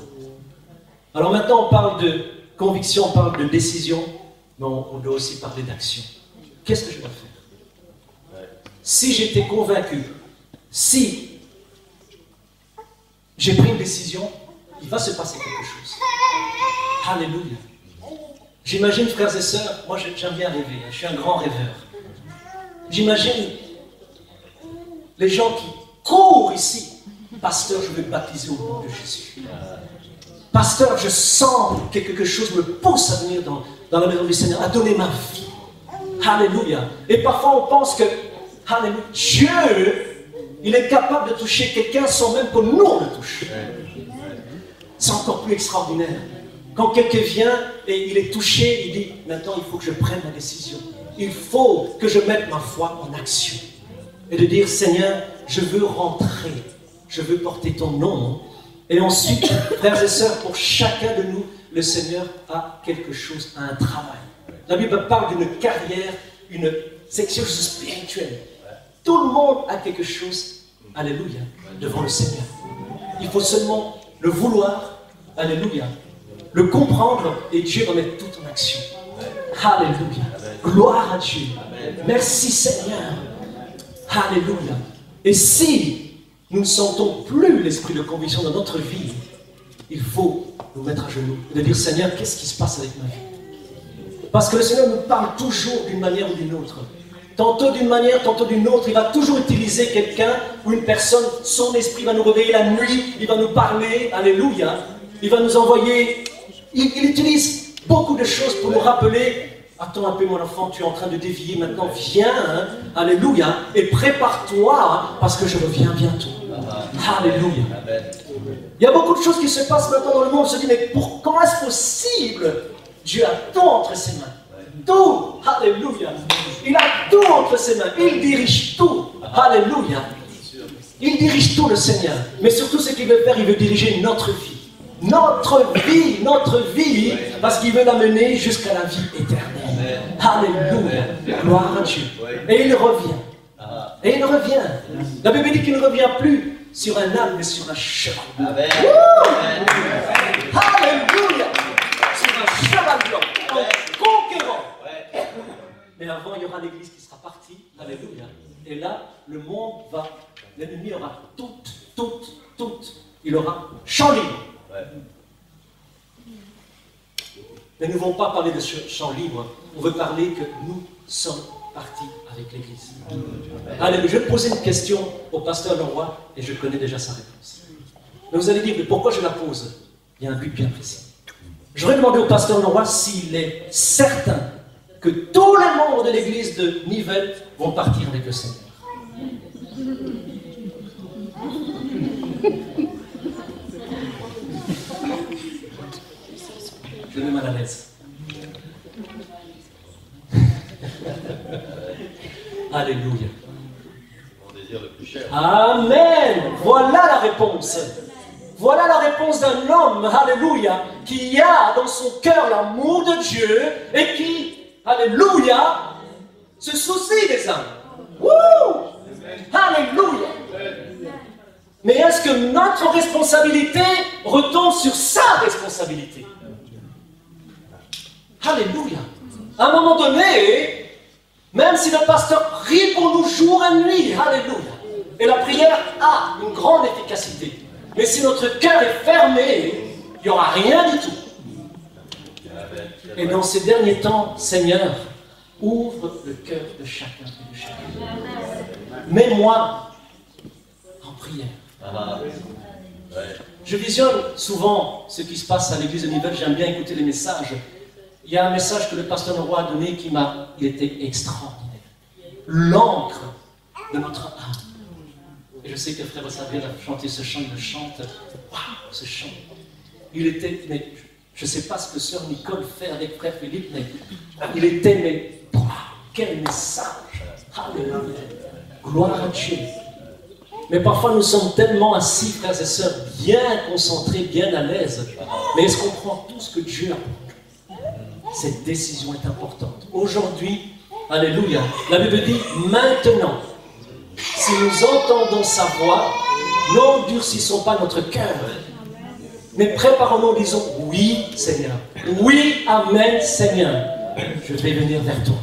Alors maintenant, on parle de conviction, on parle de décision, mais on doit aussi parler d'action. Qu'est-ce que je dois faire? Si j'étais convaincu, si j'ai pris une décision, il va se passer quelque chose. Alléluia. J'imagine, frères et sœurs, moi j'aime bien rêver, je suis un grand rêveur. J'imagine les gens qui courent ici. Pasteur, je veux baptiser au nom de Jésus. Pasteur, je sens que quelque chose me pousse à venir dans la maison du Seigneur, à donner ma vie. Alléluia. Et parfois on pense que, alléluia, Dieu, il est capable de toucher quelqu'un sans même que nous on le touche. C'est encore plus extraordinaire. Quand quelqu'un vient et il est touché, il dit, maintenant il faut que je prenne ma décision. Il faut que je mette ma foi en action. Et de dire, Seigneur, je veux rentrer. Je veux porter ton nom. Et ensuite, frères et sœurs, pour chacun de nous, le Seigneur a quelque chose, un travail. La Bible parle d'une carrière, c'est quelque chose de spirituel. Tout le monde a quelque chose, alléluia, devant le Seigneur. Il faut seulement le vouloir, alléluia, le comprendre et Dieu va mettre tout en action. Alléluia. Gloire à Dieu. Merci Seigneur. Alléluia. Et si nous ne sentons plus l'esprit de conviction dans notre vie, il faut nous mettre à genoux et de dire, Seigneur, qu'est-ce qui se passe avec ma vie? Parce que le Seigneur nous parle toujours d'une manière ou d'une autre. Tantôt d'une manière, tantôt d'une autre. Il va toujours utiliser quelqu'un ou une personne. Son esprit va nous réveiller la nuit. Il va nous parler. Alléluia. Il va nous envoyer. Il utilise beaucoup de choses pour nous rappeler. Attends un peu mon enfant, tu es en train de dévier. Maintenant viens. Hein, alléluia. Et prépare-toi parce que je reviens bientôt. Alléluia. Il y a beaucoup de choses qui se passent maintenant dans le monde. On se dit, mais comment est-ce possible? Dieu a tout entre ses mains. Tout. Alléluia. Il a tout entre ses mains. Il dirige tout. Alléluia. Il dirige tout, le Seigneur. Mais surtout, ce qu'il veut faire, il veut diriger notre vie. Notre vie, parce qu'il veut l'amener jusqu'à la vie éternelle. Alléluia. Gloire à Dieu. Et il revient. Et il revient. La Bible dit qu'il ne revient plus sur un âne, mais sur un cheval. Alléluia. Sur un cheval blanc. En conquérant. Mais avant, il y aura l'église qui sera partie. Alléluia. Et là, le monde va, l'ennemi aura tout. Il aura champ libre. Mais nous ne voulons pas parler de champ libre. On veut parler que nous sommes partis avec l'église. Allez, je vais poser une question au pasteur Leroy et je connais déjà sa réponse. Mais vous allez dire, mais pourquoi je la pose? Il y a un but bien précis. Je vais demander au pasteur Leroy s'il est certain que tous les membres de l'église de Nivelles vont partir avec le Seigneur. Je me mets mal à l'aise. Alléluia. Amen. Voilà la réponse. Voilà la réponse d'un homme, alléluia, qui a dans son cœur l'amour de Dieu et qui, alléluia, se soucie des âmes. Wouh! Alléluia. Mais est-ce que notre responsabilité retombe sur sa responsabilité? Alléluia. À un moment donné, même si le pasteur prie pour nous jour et nuit, alléluia, et la prière a une grande efficacité, mais si notre cœur est fermé, il n'y aura rien du tout. Et dans ces derniers temps, Seigneur, ouvre le cœur de chacun et de chacun. Mets-moi en prière. Je visionne souvent ce qui se passe à l'église de Nivelles. J'aime bien écouter les messages. Il y a un message que le pasteur Leroy a donné il était extraordinaire. L'encre de notre âme. Et je sais que frère Sabine a chanté ce chant, il le chante. Waouh, ce chant. Il était, mais je ne sais pas ce que sœur Nicole fait avec frère Philippe, mais il était, mais waouh, quel message. Alléluia. Gloire à Dieu. Mais parfois nous sommes tellement assis, frères et sœurs, bien concentrés, bien à l'aise. Mais est-ce qu'on prend tout ce que Dieu a? Cette décision est importante. Aujourd'hui, alléluia, la Bible dit maintenant, si nous entendons sa voix, N'endurcissons pas notre cœur. Mais préparons-nous en disant, oui Seigneur, oui, Amen Seigneur, je vais venir vers toi.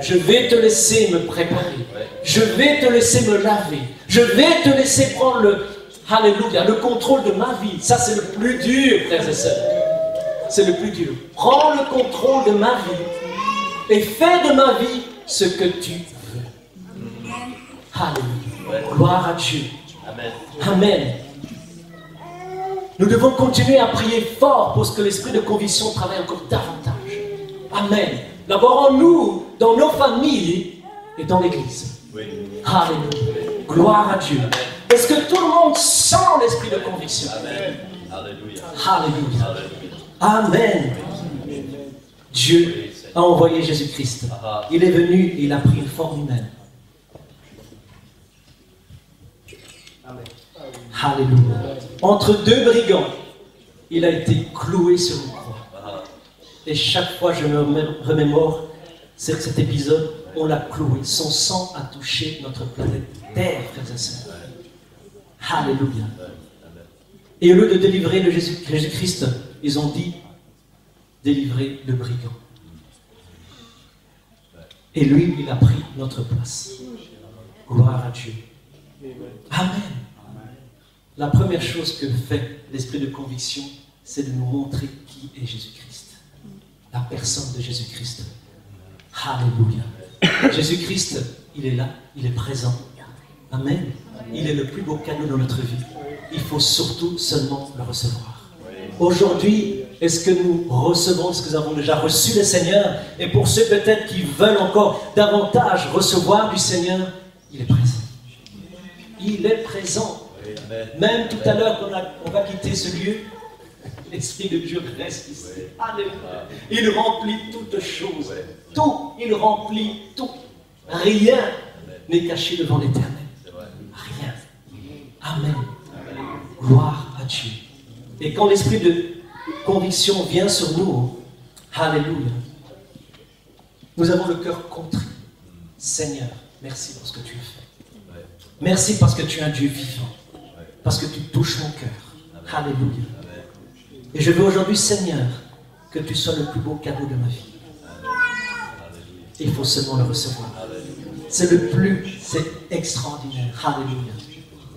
Je vais te laisser me préparer. Je vais te laisser me laver. Je vais te laisser prendre le contrôle de ma vie. Ça c'est le plus dur, frères et sœurs. C'est le plus dur. Prends le contrôle de ma vie et fais de ma vie ce que tu veux. Alléluia. Gloire à Dieu. Amen. Amen. Nous devons continuer à prier fort pour que l'esprit de conviction travaille encore davantage. Amen. D'abord en nous, dans nos familles et dans l'église. Oui. Alléluia. Gloire à Dieu. Est-ce que tout le monde sent l'esprit de conviction? Amen. Alléluia. Alléluia. Alléluia. Amen. Dieu a envoyé Jésus-Christ. Il est venu et il a pris une forme humaine. Alléluia. Entre deux brigands, il a été cloué sur une croix. Et chaque fois je me remémore cet épisode, on l'a cloué. Son sang a touché notre planète Terre, frères et sœurs. Alléluia. Et au lieu de délivrer le Jésus-Christ, ils ont dit délivrer le brigand. Et lui, il a pris notre place. Gloire à Dieu. Amen. La première chose que fait l'esprit de conviction, c'est de nous montrer qui est Jésus-Christ. La personne de Jésus-Christ. Alléluia. Jésus-Christ, il est là, il est présent. Amen. Il est le plus beau cadeau dans notre vie. Il faut surtout seulement le recevoir. Aujourd'hui, est-ce que nous recevons ce que nous avons déjà reçu le Seigneur? Et pour ceux peut-être qui veulent encore davantage recevoir du Seigneur, il est présent. Il est présent. Même tout à l'heure, quand on va quitter ce lieu, l'Esprit de Dieu reste ici. Alléluia. Il remplit toutes choses. Tout, il remplit tout. Rien n'est caché devant l'Éternel. Rien. Amen. Gloire à Dieu. Et quand l'Esprit de conviction vient sur nous, alléluia, nous avons le cœur contrit. Seigneur, merci pour ce que tu as fait. Merci parce que tu es un Dieu vivant. Parce que tu touches mon cœur. Alléluia. Et je veux aujourd'hui, Seigneur, que tu sois le plus beau cadeau de ma vie. Il faut seulement le recevoir. C'est c'est extraordinaire. Alléluia.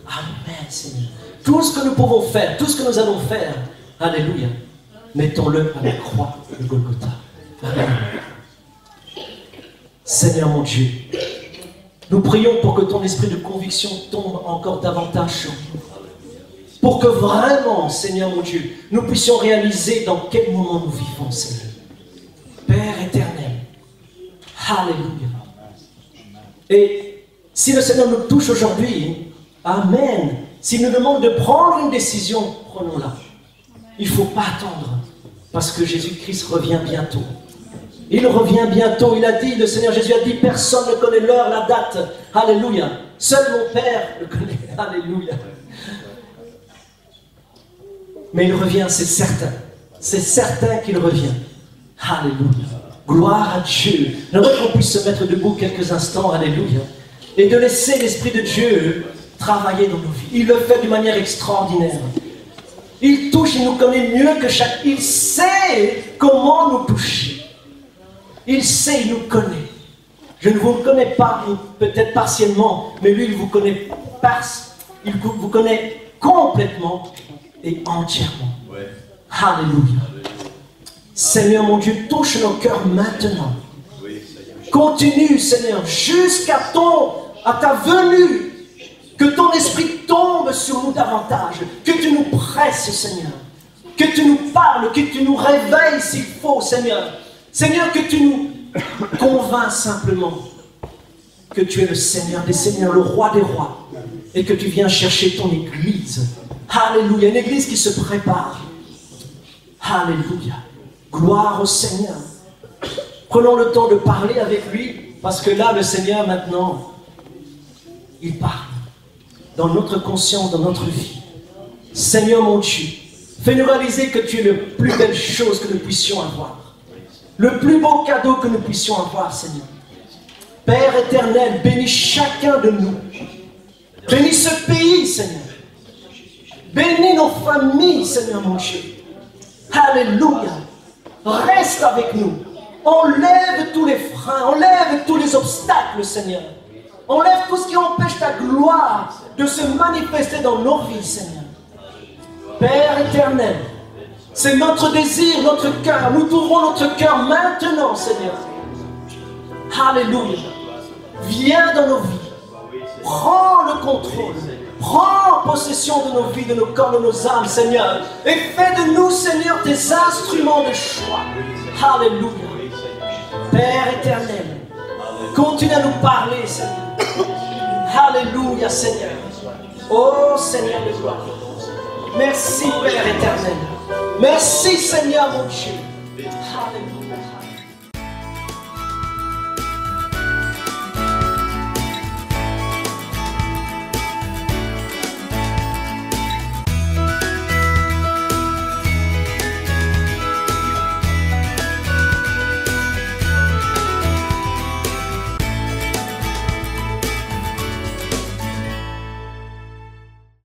Amen, Seigneur. Tout ce que nous pouvons faire, tout ce que nous allons faire, alléluia, mettons-le à la croix de Golgotha. Amen. Seigneur mon Dieu, nous prions pour que ton esprit de conviction tombe encore davantage sur nous. Pour que vraiment, Seigneur mon Dieu, nous puissions réaliser dans quel moment nous vivons, Seigneur. Père éternel, alléluia. Et si le Seigneur nous touche aujourd'hui, amen. S'il nous demande de prendre une décision, prenons-la. Il ne faut pas attendre, parce que Jésus-Christ revient bientôt. Il revient bientôt. Il a dit, le Seigneur Jésus a dit, personne ne connaît l'heure, la date. Alléluia. Seul mon Père le connaît. Alléluia. Mais il revient, c'est certain. C'est certain qu'il revient. Alléluia. Gloire à Dieu. J'aimerais qu'on puisse se mettre debout quelques instants. Alléluia. Et de laisser l'Esprit de Dieu travailler dans nos vies. Il le fait d'une manière extraordinaire. Il touche, il nous connaît mieux que chaque... Il sait comment nous toucher. Il sait, il nous connaît. Je ne vous connais pas, peut-être partiellement, mais lui, il vous connaît il vous connaît complètement et entièrement. Ouais. Alléluia. Seigneur mon Dieu, touche nos cœurs maintenant. Oui, continue, Seigneur, jusqu'à ta venue. Que ton esprit tombe sur nous davantage. Que tu nous presses, Seigneur. Que tu nous parles, que tu nous réveilles s'il faut, Seigneur. Seigneur, que tu nous convaincs simplement que tu es le Seigneur des Seigneurs, le Roi des Rois, et que tu viens chercher ton Église. Alléluia, une Église qui se prépare. Alléluia, gloire au Seigneur. Prenons le temps de parler avec lui, parce que là, le Seigneur, maintenant, il parle dans notre conscience, dans notre vie. Seigneur mon Dieu, fais-nous réaliser que tu es la plus belle chose que nous puissions avoir. Le plus beau cadeau que nous puissions avoir, Seigneur. Père éternel, bénis chacun de nous. Bénis ce pays, Seigneur. Bénis nos familles, Seigneur mon Dieu. Alléluia. Reste avec nous. Enlève tous les freins, enlève tous les obstacles, Seigneur. Enlève tout ce qui empêche ta gloire de se manifester dans nos vies, Seigneur. Père éternel, c'est notre désir, notre cœur. Nous t'ouvrons notre cœur maintenant, Seigneur. Alléluia. Viens dans nos vies. Prends le contrôle. Prends possession de nos vies, de nos corps, de nos âmes, Seigneur. Et fais de nous, Seigneur, tes instruments de choix. Alléluia. Père éternel, continue à nous parler, Seigneur. Alléluia, Seigneur. Oh, Seigneur de gloire. Merci, Père éternel. Merci, Seigneur, mon Dieu. Alléluia.